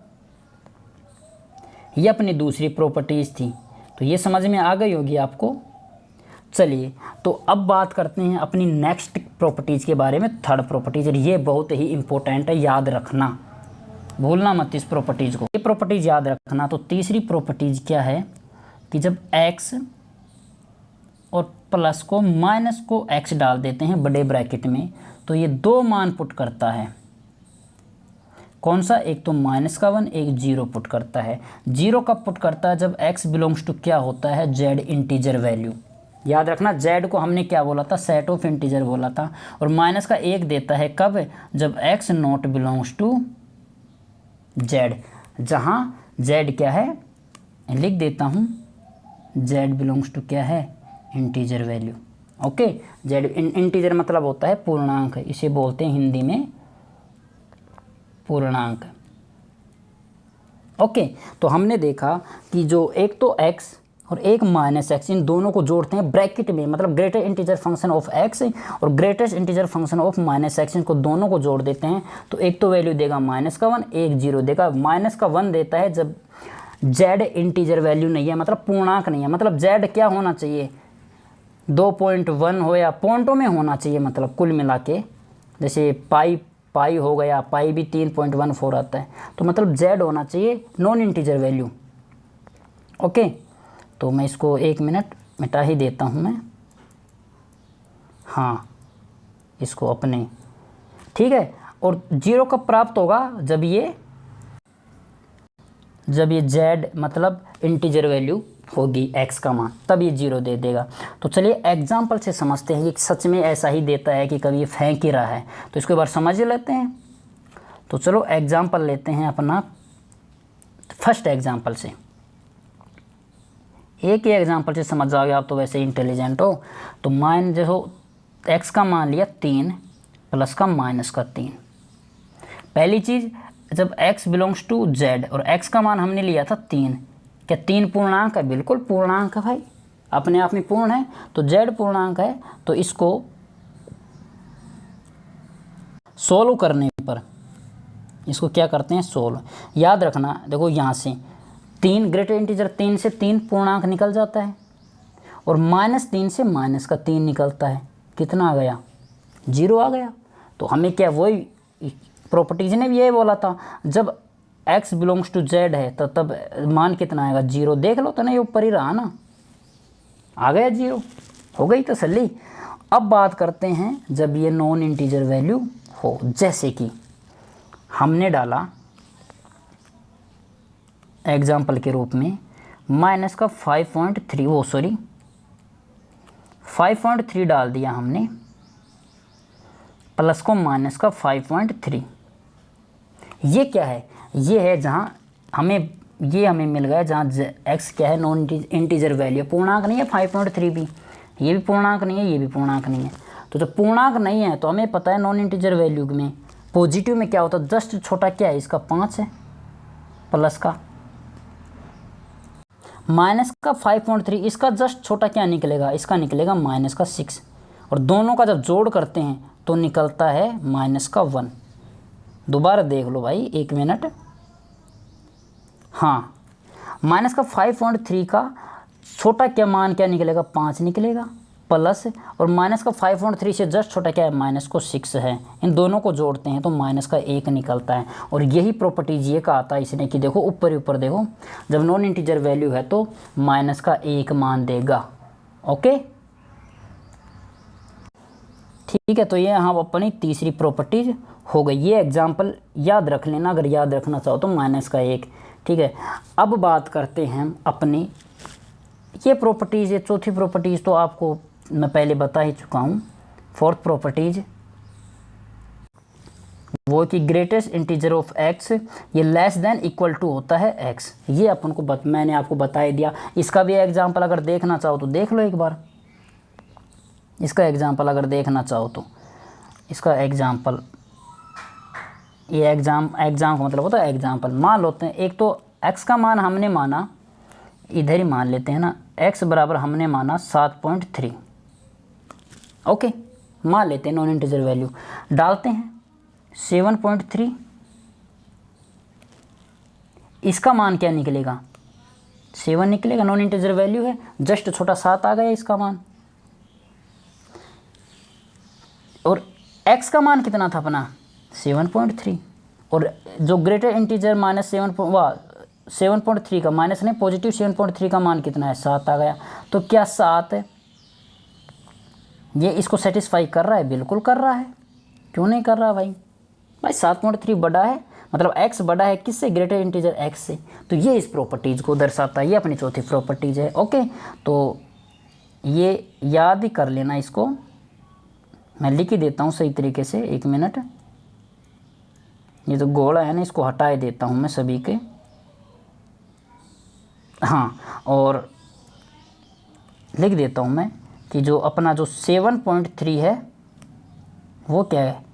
[SPEAKER 1] ये अपनी दूसरी प्रॉपर्टीज़ थी, तो ये समझ में आ गई होगी आपको। चलिए, तो अब बात करते हैं अपनी नेक्स्ट प्रॉपर्टीज़ के बारे में, थर्ड प्रॉपर्टीज़। ये बहुत ही इंपॉर्टेंट है, याद रखना, भूलना मत इस प्रॉपर्टीज़ को, ये प्रॉपर्टीज़ याद रखना। तो तीसरी प्रॉपर्टीज़ क्या है कि जब x और प्लस को माइनस को x डाल देते हैं बड़े ब्रैकेट में, तो ये दो मान पुट करता है। कौन सा, एक तो माइनस का 1, एक 0 पुट करता है। 0 कब पुट करता है, जब x बिलोंग्स टू क्या होता है, z इंटीजर वैल्यू। याद रखना, z को हमने क्या बोला था, सेट ऑफ इंटीजर बोला था। और माइनस का 1 देता है कब, जब x not belongs to z, जहाँ z क्या है, लिख देता हूँ, z बिलोंग्स टू क्या है, integer value. Okay, z integer मतलब होता है पूर्णांक, इसे बोलते हैं हिंदी में पूर्णांक। ओके, तो हमने देखा कि जो एक तो x और एक माइनस एक्स, इन दोनों को जोड़ते हैं ब्रैकेट में, मतलब greatest integer function of x और greatest integer function of minus x, इनको दोनों को जोड़ देते हैं, तो एक तो वैल्यू देगा माइनस का 1, एक 0 देगा। माइनस का 1 देता है जब z इंटीजर वैल्यू नहीं है, मतलब पूर्णांक नहीं है, मतलब z क्या होना चाहिए, 2.1 हो या पॉइंटों में होना चाहिए, मतलब कुल मिला के, जैसे पाई पाई हो गया, पाई भी 3.14 आता है, तो मतलब z होना चाहिए नॉन इंटीजर वैल्यू। ओके, तो मैं इसको 1 मिनट मिटा ही देता हूँ मैं, हाँ इसको अपने, ठीक है। और 0 कब प्राप्त होगा, जब ये z मतलब इंटीजर वैल्यू होगी x का मान, तब ये 0 दे देगा। तो चलिए एग्जाम्पल से समझते हैं, ये सच में ऐसा ही देता है कि कभी ये फेंक ही रहा है, तो इसको एक बार समझ लेते हैं। तो चलो एग्जाम्पल लेते हैं अपना फर्स्ट एग्जाम्पल से, एक ही एग्जाम्पल से समझ जाओगे आप, तो वैसे ही इंटेलिजेंट हो। तो जो x का मान लिया 3 प्लस का माइनस का 3। पहली चीज़, जब x बिलोंग्स टू z और x का मान हमने लिया था 3, क्या 3 पूर्णांक है? बिल्कुल पूर्णांक है भाई, अपने आप में पूर्ण है, तो z पूर्णांक है, तो इसको सोल्व करने पर इसको क्या करते हैं, सोल्व। याद रखना, देखो यहाँ से 3 ग्रेटर इंटीजर 3 से 3 पूर्णांक निकल जाता है, और -3 से माइनस का 3 निकलता है, कितना आ गया, 0 आ गया। तो हमें क्या, वही प्रॉपर्टीज ने भी यही बोला था, जब x बिलोंग्स टू z है तो तब मान कितना आएगा, 0। देख लो तो नहीं, ऊपर ही रहा ना, आ गया 0, हो गई तसल्ली। अब बात करते हैं जब ये नॉन इंटीजर वैल्यू हो, जैसे कि हमने डाला एग्जाम्पल के रूप में माइनस का 5.3 डाल दिया हमने, प्लस को माइनस का 5.3। ये क्या है, ये है जहाँ हमें मिल गया, जहाँ x क्या है, नॉन इंटीजर वैल्यू, पूर्णांक नहीं है 5.3 भी, ये भी पूर्णांक नहीं है, ये भी पूर्णांक नहीं है। तो जब पूर्णांक नहीं है तो हमें पता है नॉन इंटीजर वैल्यू में पॉजिटिव में क्या होता है, जस्ट छोटा क्या है, इसका 5 है, प्लस का माइनस का 5.3, इसका जस्ट छोटा क्या निकलेगा, इसका निकलेगा माइनस का 6, और दोनों का जब जोड़ करते हैं तो निकलता है माइनस का 1। दोबारा देख लो भाई, 1 मिनट, हाँ माइनस का 5.3 का छोटा क्या मान क्या निकलेगा, 5 निकलेगा, प्लस, और माइनस का 5.3 से जस्ट छोटा क्या है, माइनस को 6 है, इन दोनों को जोड़ते हैं तो माइनस का 1 निकलता है। और यही प्रॉपर्टीज ये का आता है इसने कि देखो ऊपर ही ऊपर देखो, जब नॉन इंटीजर वैल्यू है तो माइनस का 1 मान देगा। ओके ठीक है, तो ये यहाँ अपनी तीसरी प्रॉपर्टीज हो गई। ये एग्जाम्पल याद रख लेना, अगर याद रखना चाहो तो माइनस का 1, ठीक है। अब बात करते हैं अपनी ये प्रॉपर्टीज़, ये चौथी प्रॉपर्टीज़ तो आपको मैं पहले बता ही चुका हूँ। फोर्थ प्रॉपर्टीज वो कि ग्रेटेस्ट इंटीजर ऑफ x ये लेस देन इक्वल टू होता है x, ये अपन को मैंने आपको बता ही दिया। इसका भी एग्जाम्पल अगर देखना चाहो तो देख लो एक बार, इसका एग्जाम्पल अगर देखना चाहो तो इसका एग्जाम्पल, ये एग्जाम का मतलब होता है एग्जाम्पल। मान लेते हैं, एक तो x का मान हमने माना, इधर ही मान लेते हैं ना, x बराबर हमने माना 7.3, ओके मान लेते हैं, नॉन इंटीजर वैल्यू डालते हैं 7.3, इसका मान क्या निकलेगा, 7 निकलेगा, नॉन इंटीजर वैल्यू है, जस्ट छोटा 7 आ गया इसका मान। और x का मान कितना था अपना 7.3, और जो ग्रेटर इंटीजर माइनस 7.3 का माइनस नहीं पॉजिटिव 7.3 का मान कितना है 7 आ गया। तो क्या 7 ये इसको सेटिस्फाई कर रहा है, बिल्कुल कर रहा है, क्यों नहीं कर रहा भाई 7.3 बड़ा है, मतलब x बड़ा है किससे, ग्रेटर इंटीजर x से, तो ये इस प्रॉपर्टीज़ को दर्शाता है, ये अपनी चौथी प्रॉपर्टीज़ है। ओके तो ये याद ही कर लेना, इसको मैं लिख ही देता हूँ सही तरीके से, 1 मिनट, ये जो गोला है ना इसको हटा ही देता हूँ मैं सभी के, हाँ, और लिख देता हूँ मैं कि जो अपना जो 7.3 है वो क्या है,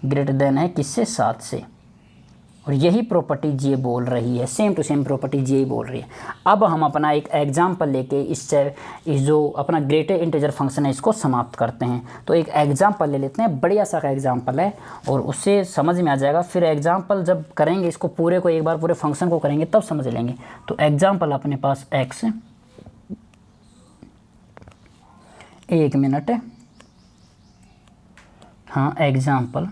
[SPEAKER 1] ग्रेटर देन है किससे, 7 से, और यही प्रॉपर्टीज ये बोल रही है, सेम टू सेम प्रॉपर्टीज यही बोल रही है। अब हम अपना एक एग्जाम्पल लेके इस जो अपना ग्रेटर इंटीजर फंक्शन है इसको समाप्त करते हैं। तो एक एग्जाम्पल ले लेते हैं, बढ़िया सा का एग्जाम्पल है और उससे समझ में आ जाएगा। फिर एग्जाम्पल जब करेंगे इसको पूरे को, एक बार पूरे फंक्शन को करेंगे तब समझ लेंगे। तो एग्जाम्पल अपने पास x, 1 मिनट, हाँ एग्जाम्पल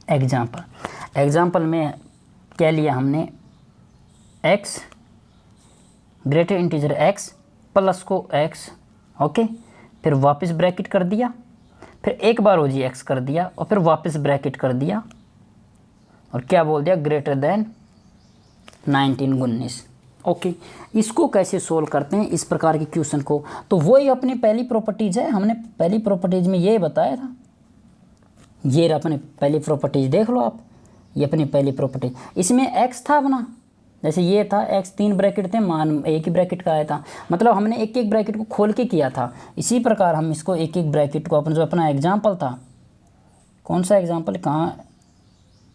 [SPEAKER 1] एग्जाम्पल में क्या लिया हमने, x greater integer x plus को x, ओके, फिर वापस ब्रैकेट कर दिया, फिर एक बार ओ जी एक्स कर दिया और फिर वापस ब्रैकेट कर दिया और क्या बोल दिया, ग्रेटर देन 19 ओके। इसको कैसे सोल्व करते हैं इस प्रकार के क्वेश्चन को, तो वही अपनी पहली प्रॉपर्टीज़ है, हमने पहली प्रॉपर्टीज़ में ये बताया था। ये अपने पहली प्रॉपर्टीज़ देख लो आप, ये अपनी पहली प्रॉपर्टी, इसमें x था अपना, जैसे ये था x 3 ब्रैकेट थे, मान एक ही ब्रैकेट का आया था, मतलब हमने एक एक ब्रैकेट को खोल के किया था। इसी प्रकार हम इसको एक एक ब्रैकेट को अपना जो अपना एग्जाम्पल था, कौन सा एग्जाम्पल कहाँ,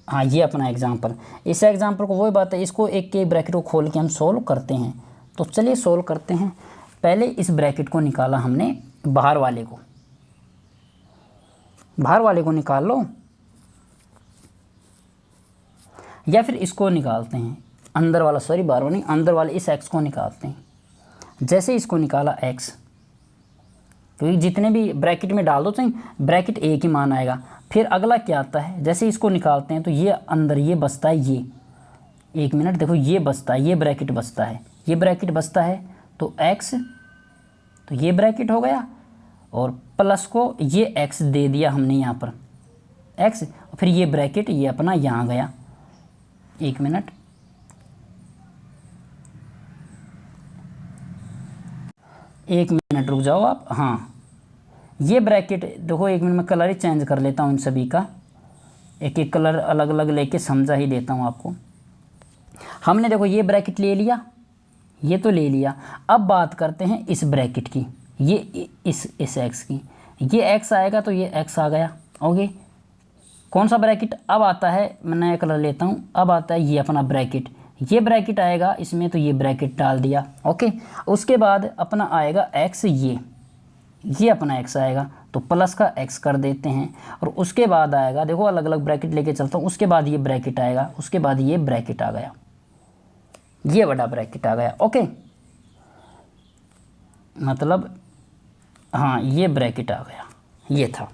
[SPEAKER 1] हाँ ये अपना एग्जाम्पल, इस एग्जाम्पल को वही बात है, इसको एक एक ब्रैकेट को खोल के हम सोल्व करते हैं। तो चलिए सोल्व करते हैं। पहले इस ब्रैकेट को निकाला हमने, बाहर वाले को निकाल लो, या फिर इसको निकालते हैं अंदर वाला, सॉरी बाहर वाला नहीं, अंदर वाले इस x को निकालते हैं। जैसे इसको निकाला x, क्योंकि जितने भी ब्रैकेट में डाल दो तो ब्रैकेट एक ही मान आएगा। फिर अगला क्या आता है, जैसे इसको निकालते हैं तो ये अंदर ये बचता है, ये एक मिनट देखो, ये बचता है, ये ब्रैकेट बचता है, ये ब्रैकेट बचता है, तो x, तो ये ब्रैकेट हो गया और प्लस को ये x दे दिया हमने यहाँ पर x, फिर ये ब्रैकेट ये अपना यहाँ गया। एक मिनट, रुक जाओ आप, हाँ ये ब्रैकेट देखो, एक मिनट में कलर ही चेंज कर लेता हूँ इन सभी का, एक एक कलर अलग अलग लेके समझा ही देता हूँ आपको। हमने देखो ये ब्रैकेट ले लिया, ये तो ले लिया। अब बात करते हैं इस ब्रैकेट की, ये इस x की, ये x आएगा तो ये x आ गया, ओके। कौन सा ब्रैकेट अब आता है, मैं नया कलर लेता हूँ, अब आता है ये अपना ब्रैकेट, ये ब्रैकेट आएगा इसमें तो ये ब्रैकेट डाल दिया, ओके। उसके बाद अपना आएगा x, ये अपना x आएगा तो प्लस का x कर देते हैं, और उसके बाद आएगा, देखो अलग अलग ब्रैकेट लेके चलता हूँ, उसके बाद ये ब्रैकेट आएगा, उसके बाद ये ब्रैकेट आ गया, ये बड़ा ब्रैकेट आ गया, ओके, मतलब हाँ ये ब्रैकेट आ गया, ये था।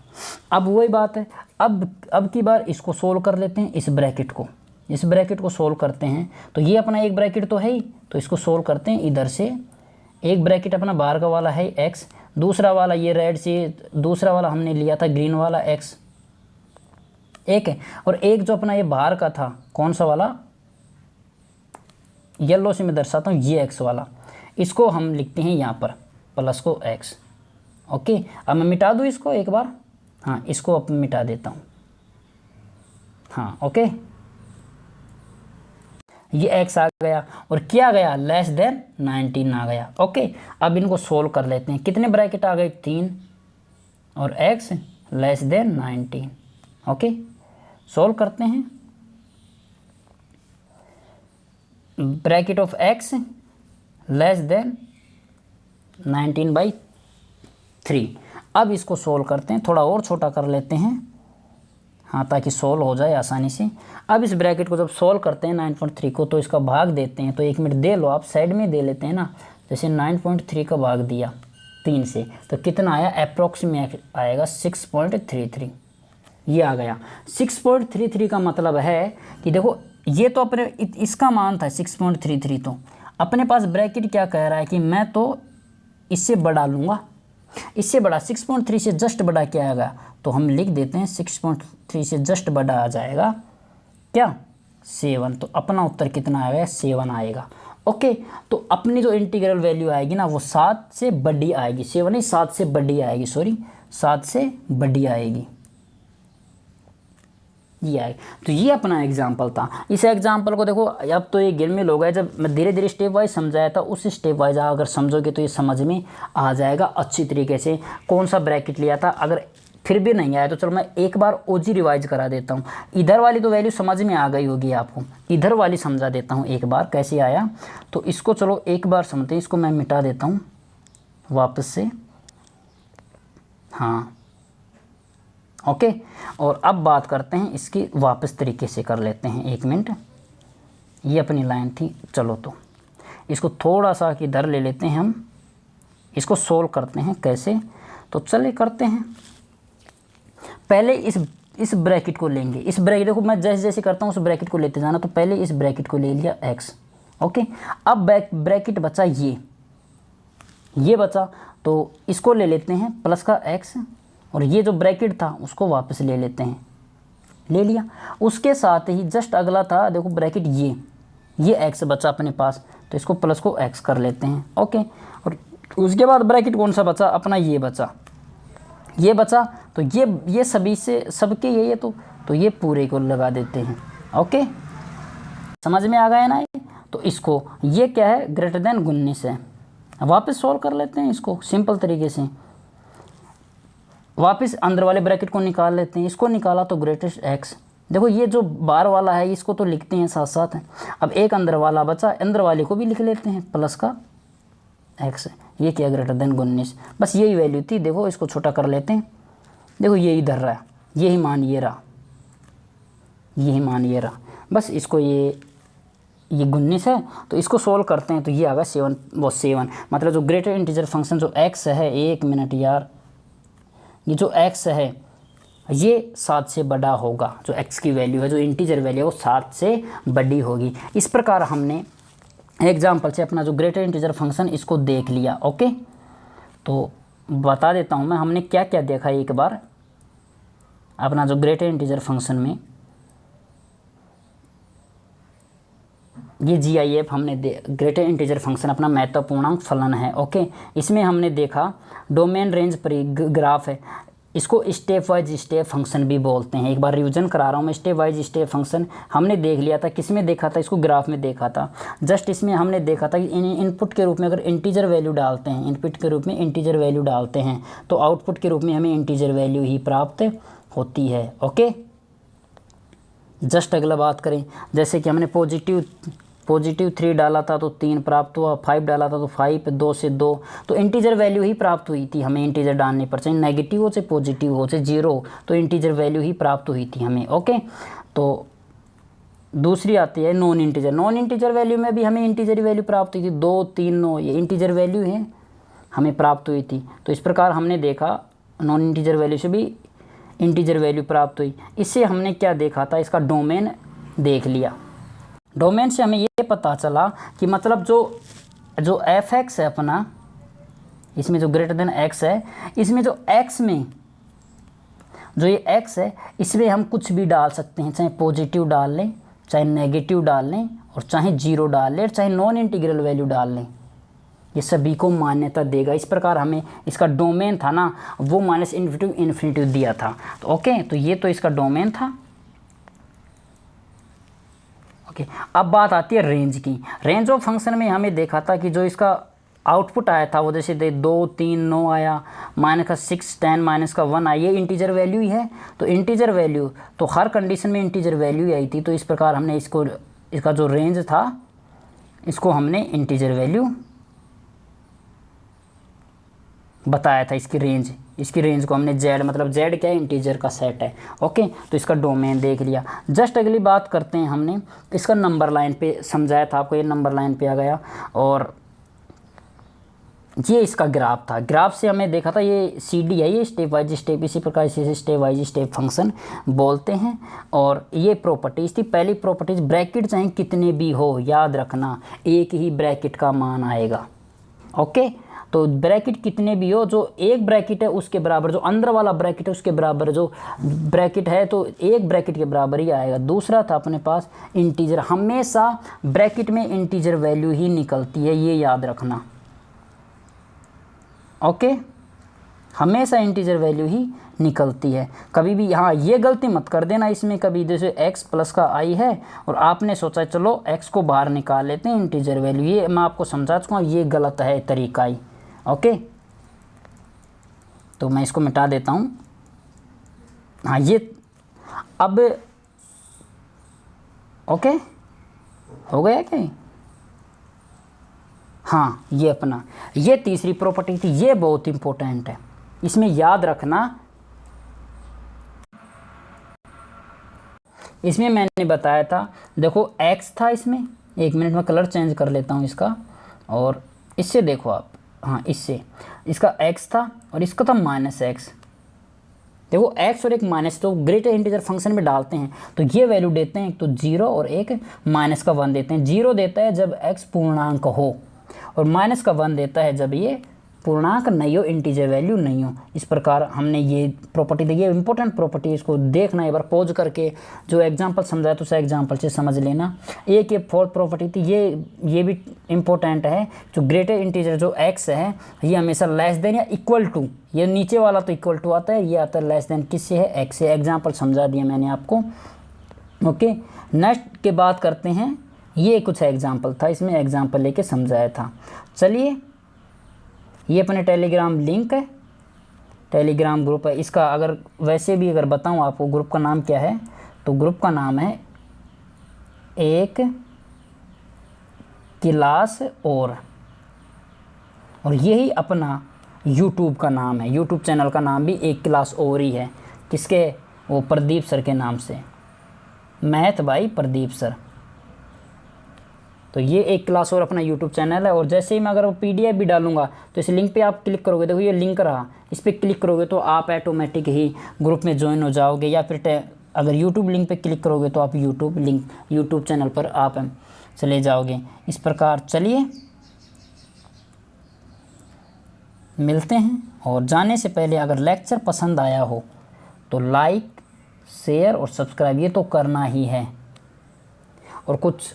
[SPEAKER 1] अब वही बात है, अब की बार इसको सोल्व कर लेते हैं, इस ब्रैकेट को सोल्व करते हैं। तो ये अपना एक ब्रैकेट तो है ही, तो इसको सोल्व करते हैं। इधर से एक ब्रैकेट अपना बाहर का वाला है x, दूसरा वाला ये रेड से, दूसरा वाला हमने लिया था ग्रीन वाला x, एक है, और एक जो अपना ये बाहर का था, कौन सा वाला, येलो से मैं दर्शाता हूँ, ये x वाला, इसको हम लिखते हैं यहाँ पर प्लस को x, ओके। अब मैं मिटा दूँ इसको एक बार, हाँ इसको अब मिटा देता हूँ, हाँ ओके, ये x आ गया और क्या गया, लेस देन 19 आ गया, ओके। अब इनको सोल्व कर लेते हैं, कितने ब्रैकेट आ गए, 3, और x less than 19, okay. Solve करते हैं, bracket of x less than 19/3। अब इसको सोल्व करते हैं, थोड़ा और छोटा कर लेते हैं, हाँ ताकि सोल्व हो जाए आसानी से। अब इस ब्रैकेट को जब सोल्व करते हैं 9.3 को, तो इसका भाग देते हैं, तो एक मिनट दे लो आप, साइड में दे लेते हैं ना। जैसे 9.3 का भाग दिया 3 से, तो कितना आया, अप्रॉक्सीमेट आएगा 6.33, ये आ गया। 6.33 का मतलब है कि देखो ये तो अपने इसका मान था 6.33, तो अपने पास ब्रैकेट क्या कह रहा है कि मैं तो इससे बढ़ा लूँगा, इससे बड़ा 6.3 से जस्ट बड़ा क्या आएगा, तो हम लिख देते हैं 6.3 से जस्ट बड़ा आ जाएगा क्या, 7। तो अपना उत्तर कितना आएगा, 7 आएगा, ओके। तो अपनी जो इंटीग्रल वैल्यू आएगी ना, वो 7 से बड़ी आएगी, 7 नहीं 7 से बड़ी आएगी, सॉरी 7 से बड़ी आएगी, ये आएगी। तो ये अपना एग्जाम्पल था। इस एग्जाम्पल को देखो, अब तो ये गिरमिल हो गया, जब मैं धीरे धीरे स्टेप वाइज समझाया था, उस स्टेप वाइज अगर समझोगे तो ये समझ में आ जाएगा अच्छी तरीके से, कौन सा ब्रैकेट लिया था। अगर फिर भी नहीं आया तो चलो मैं एक बार ओजी रिवाइज करा देता हूँ। इधर वाली तो वैल्यू समझ में आ गई होगी आपको, इधर वाली समझा देता हूँ एक बार कैसे आया। तो इसको चलो एक बार समझते हैं, इसको मैं मिटा देता हूँ वापस से, हाँ ओके। और अब बात करते हैं इसकी, वापस तरीके से कर लेते हैं, एक मिनट, ये अपनी लाइन थी, चलो तो इसको थोड़ा सा इधर ले लेते हैं, हम इसको सोल्व करते हैं कैसे, तो चले करते हैं। पहले इस ब्रैकेट को लेंगे, इस ब्रैकेट को मैं जैसे जैसे करता हूँ उस ब्रैकेट को लेते जाना। तो पहले इस ब्रैकेट को ले लिया x, ओके। अब ब्रैकेट बचा ये बचा, तो इसको ले लेते हैं प्लस का x, और ये जो ब्रैकेट था उसको वापस ले लेते हैं, ले लिया। उसके साथ ही जस्ट अगला था देखो ब्रैकेट ये x बचा अपने पास, तो इसको प्लस को x कर लेते हैं, ओके। और उसके बाद ब्रैकेट कौन सा बचा अपना, ये बचा, तो ये सभी से सबके ये तो ये पूरे को लगा देते हैं, ओके। समझ में आ गया ना ये? तो इसको ये क्या है, ग्रेटर देन 19 है। वापस सॉल्व कर लेते हैं इसको सिंपल तरीके से, वापस अंदर वाले ब्रैकेट को निकाल लेते हैं। इसको निकाला तो ग्रेटेस्ट x, देखो ये जो बाहर वाला है इसको तो लिखते हैं साथ साथ। अब एक अंदर वाला बचा, अंदर वाले को भी लिख लेते हैं प्लस का x, ये क्या ग्रेटर देन 19। बस यही वैल्यू थी, देखो इसको छोटा कर लेते हैं, देखो ये इधर रहा, यही मान ये रहा, बस इसको ये 19 है, तो इसको सोल्व करते हैं तो ये आगा 7, मतलब जो ग्रेटर इंटीजर फंक्शन जो x है, 1 मिनट यार, ये जो x है ये 7 से बड़ा होगा, जो x की वैल्यू है, जो इंटीजर वैल्यू है वो 7 से बड़ी होगी। इस प्रकार हमने एग्जाम्पल से अपना जो ग्रेटर इंटीजर फंक्शन इसको देख लिया, ओके। तो बता देता हूँ मैं हमने क्या क्या देखा है। एक बार अपना जो ग्रेटर इंटीजर फंक्शन में ये GIF हमने ग्रेटर इंटीजर फंक्शन अपना महत्वपूर्णांक फलन है, ओके। इसमें हमने देखा डोमेन रेंज ग्राफ है, इसको स्टेप वाइज स्टेप फंक्शन भी बोलते हैं। एक बार रिवीजन करा रहा हूँ मैं, स्टेप वाइज स्टेप फंक्शन हमने देख लिया था, किस में देखा था, इसको ग्राफ में देखा था। जस्ट इसमें हमने देखा था कि इनपुट के रूप में अगर इंटीजर वैल्यू डालते हैं, इनपुट के रूप में इंटीजर वैल्यू डालते हैं तो आउटपुट के रूप में हमें इंटीजर वैल्यू ही प्राप्त होती है, ओके। जस्ट अगला बात करें, जैसे कि हमने पॉजिटिव 3 डाला था तो 3 प्राप्त हुआ, 5 डाला था तो 5, 2 से 2, तो इंटीजर वैल्यू ही प्राप्त हुई थी हमें इंटीजर डालने पर, चाहे नेगेटिव हो चाहे पॉजिटिव हो चाहे 0, तो इंटीजर वैल्यू ही प्राप्त हुई थी हमें, ओके। तो दूसरी आती है नॉन इंटीजर वैल्यू में भी हमें इंटीजर वैल्यू प्राप्त हुई थी, 2, 3, 9 ये इंटीजर वैल्यू है हमें प्राप्त हुई थी। तो इस प्रकार हमने देखा नॉन इंटीजर वैल्यू से भी इंटीजर वैल्यू प्राप्त हुई। इससे हमने क्या देखा था, इसका डोमेन देख लिया। डोमेन से हमें ये पता चला कि मतलब जो f(x) है अपना, इसमें जो ग्रेटर देन x है, इसमें जो x में जो ये x है इसमें हम कुछ भी डाल सकते हैं, चाहे पॉजिटिव डाल लें, चाहे नेगेटिव डाल लें, और चाहे 0 डाल लें, चाहे नॉन इंटीग्रल वैल्यू डाल लें, ये सभी को मान्यता देगा। इस प्रकार हमें इसका डोमेन था ना वो -∞ दिया था, तो ओके। तो ये तो इसका डोमेन था, ओके। अब बात आती है रेंज की। रेंज ऑफ फंक्शन में हमें देखा था कि जो इसका आउटपुट आया था वो जैसे 2, 3, 9 आया, -6, 10, -1 आया, ये इंटीजर वैल्यू ही है। तो इंटीजर वैल्यू तो हर कंडीशन में इंटीजर वैल्यू ही आई थी, तो इस प्रकार हमने इसका जो रेंज था इसको हमने इंटीजर वैल्यू बताया था। इसकी रेंज को हमने z, मतलब z क्या है, इंटीजर का सेट है, ओके। तो इसका डोमेन देख लिया। जस्ट अगली बात करते हैं, हमने इसका नंबर लाइन पे समझाया था आपको, ये नंबर लाइन पे आ गया, और ये इसका ग्राफ था। ग्राफ से हमें देखा था ये CD है, ये स्टेप वाइज स्टेप, इसी प्रकार इसे स्टेप वाइज स्टेप फंक्शन बोलते हैं। और ये प्रॉपर्टीज़ थी। पहली प्रॉपर्टीज़, ब्रैकेट चाहे कितने भी हो, याद रखना एक ही ब्रैकेट का मान आएगा, ओके। तो ब्रैकेट कितने भी हो, जो एक ब्रैकेट है उसके बराबर, जो अंदर वाला ब्रैकेट है उसके बराबर जो ब्रैकेट है, तो एक ब्रैकेट के बराबर ही आएगा। दूसरा था अपने पास इंटीजर, हमेशा ब्रैकेट में इंटीजर वैल्यू ही निकलती है, ये याद रखना, ओके। हमेशा इंटीजर वैल्यू ही निकलती है, कभी भी हाँ ये गलती मत कर देना इसमें कभी, जैसे x प्लस का i है और आपने सोचा चलो x को बाहर निकाल लेते हैं इंटीजर वैल्यू, ये मैं आपको समझा चुका हूँ, ये गलत है तरीका ही, ओके। तो मैं इसको मिटा देता हूँ। हाँ ये अब ओके हो गया क्या? हाँ ये अपना ये तीसरी प्रॉपर्टी थी, ये बहुत इंपॉर्टेंट है, इसमें याद रखना। इसमें मैंने बताया था, देखो x था इसमें, एक मिनट में कलर चेंज कर लेता हूँ इसका, और इससे देखो आप, हाँ इससे इसका x था और इसका था -x, देखो x और एक माइनस, तो ग्रेटर इंटीजर फंक्शन में डालते हैं तो ये वैल्यू देते हैं, एक तो 0 और एक माइनस का 1 देते हैं। 0 देता है जब x पूर्णांक हो, और माइनस का 1 देता है जब ये पूर्णांक नहीं हो, इंटीजर वैल्यू नहीं हो। इस प्रकार हमने ये प्रॉपर्टी देखी है, इंपॉर्टेंट प्रॉपर्टी, इसको देखना एक बार पॉज करके, जो एग्जांपल समझाया तो उसे एग्जांपल से समझ लेना। एक ये फोर्थ प्रॉपर्टी थी, ये भी इंपॉर्टेंट है, जो ग्रेटर इंटीजर जो x है ये हमेशा लेस देन या इक्वल टू, ये नीचे वाला तो इक्वल टू आता है, ये आता है लेस देन किससे है, x से। एग्जाम्पल समझा दिया मैंने आपको। ओके, नेक्स्ट के बात करते हैं, ये कुछ एग्जाम्पल था, इसमें एग्जाम्पल लेके समझाया था। चलिए, ये अपने टेलीग्राम लिंक है, टेलीग्राम ग्रुप है इसका। अगर वैसे भी अगर बताऊं आपको ग्रुप का नाम क्या है, तो ग्रुप का नाम है एक क्लास और यही अपना यूट्यूब का नाम है, यूट्यूब चैनल का नाम भी एक क्लास और ही है। किसके, वो प्रदीप सर के नाम से, मैथ बाई प्रदीप सर। तो ये एक क्लास और अपना यूट्यूब चैनल है। और जैसे ही मैं अगर PDF भी डालूंगा तो इस लिंक पे आप क्लिक करोगे, देखो ये लिंक रहा, इस पर क्लिक करोगे तो आप ऑटोमेटिक ही ग्रुप में ज्वाइन हो जाओगे। या फिर अगर यूट्यूब लिंक पे क्लिक करोगे तो आप यूट्यूब चैनल पर आप चले जाओगे। इस प्रकार चलिए मिलते हैं। और जाने से पहले अगर लेक्चर पसंद आया हो तो लाइक, शेयर और सब्सक्राइब ये तो करना ही है। और कुछ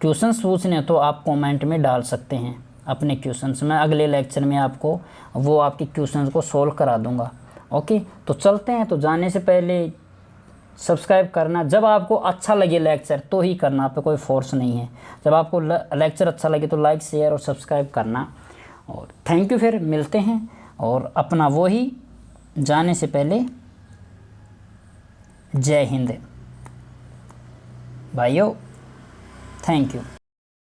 [SPEAKER 1] क्वेश्चंस पूछने तो आप कमेंट में डाल सकते हैं अपने क्वेश्चंस, मैं अगले लेक्चर में आपको वो आपके क्वेश्चंस को सॉल्व करा दूंगा। ओके, तो चलते हैं। तो जाने से पहले सब्सक्राइब करना, जब आपको अच्छा लगे लेक्चर तो ही करना, आप पे कोई फोर्स नहीं है। जब आपको लेक्चर अच्छा लगे तो लाइक, शेयर और सब्सक्राइब करना। और थैंक यू, फिर मिलते हैं। और अपना वो ही जाने से पहले जय हिंद भाइयों, थैंक यू।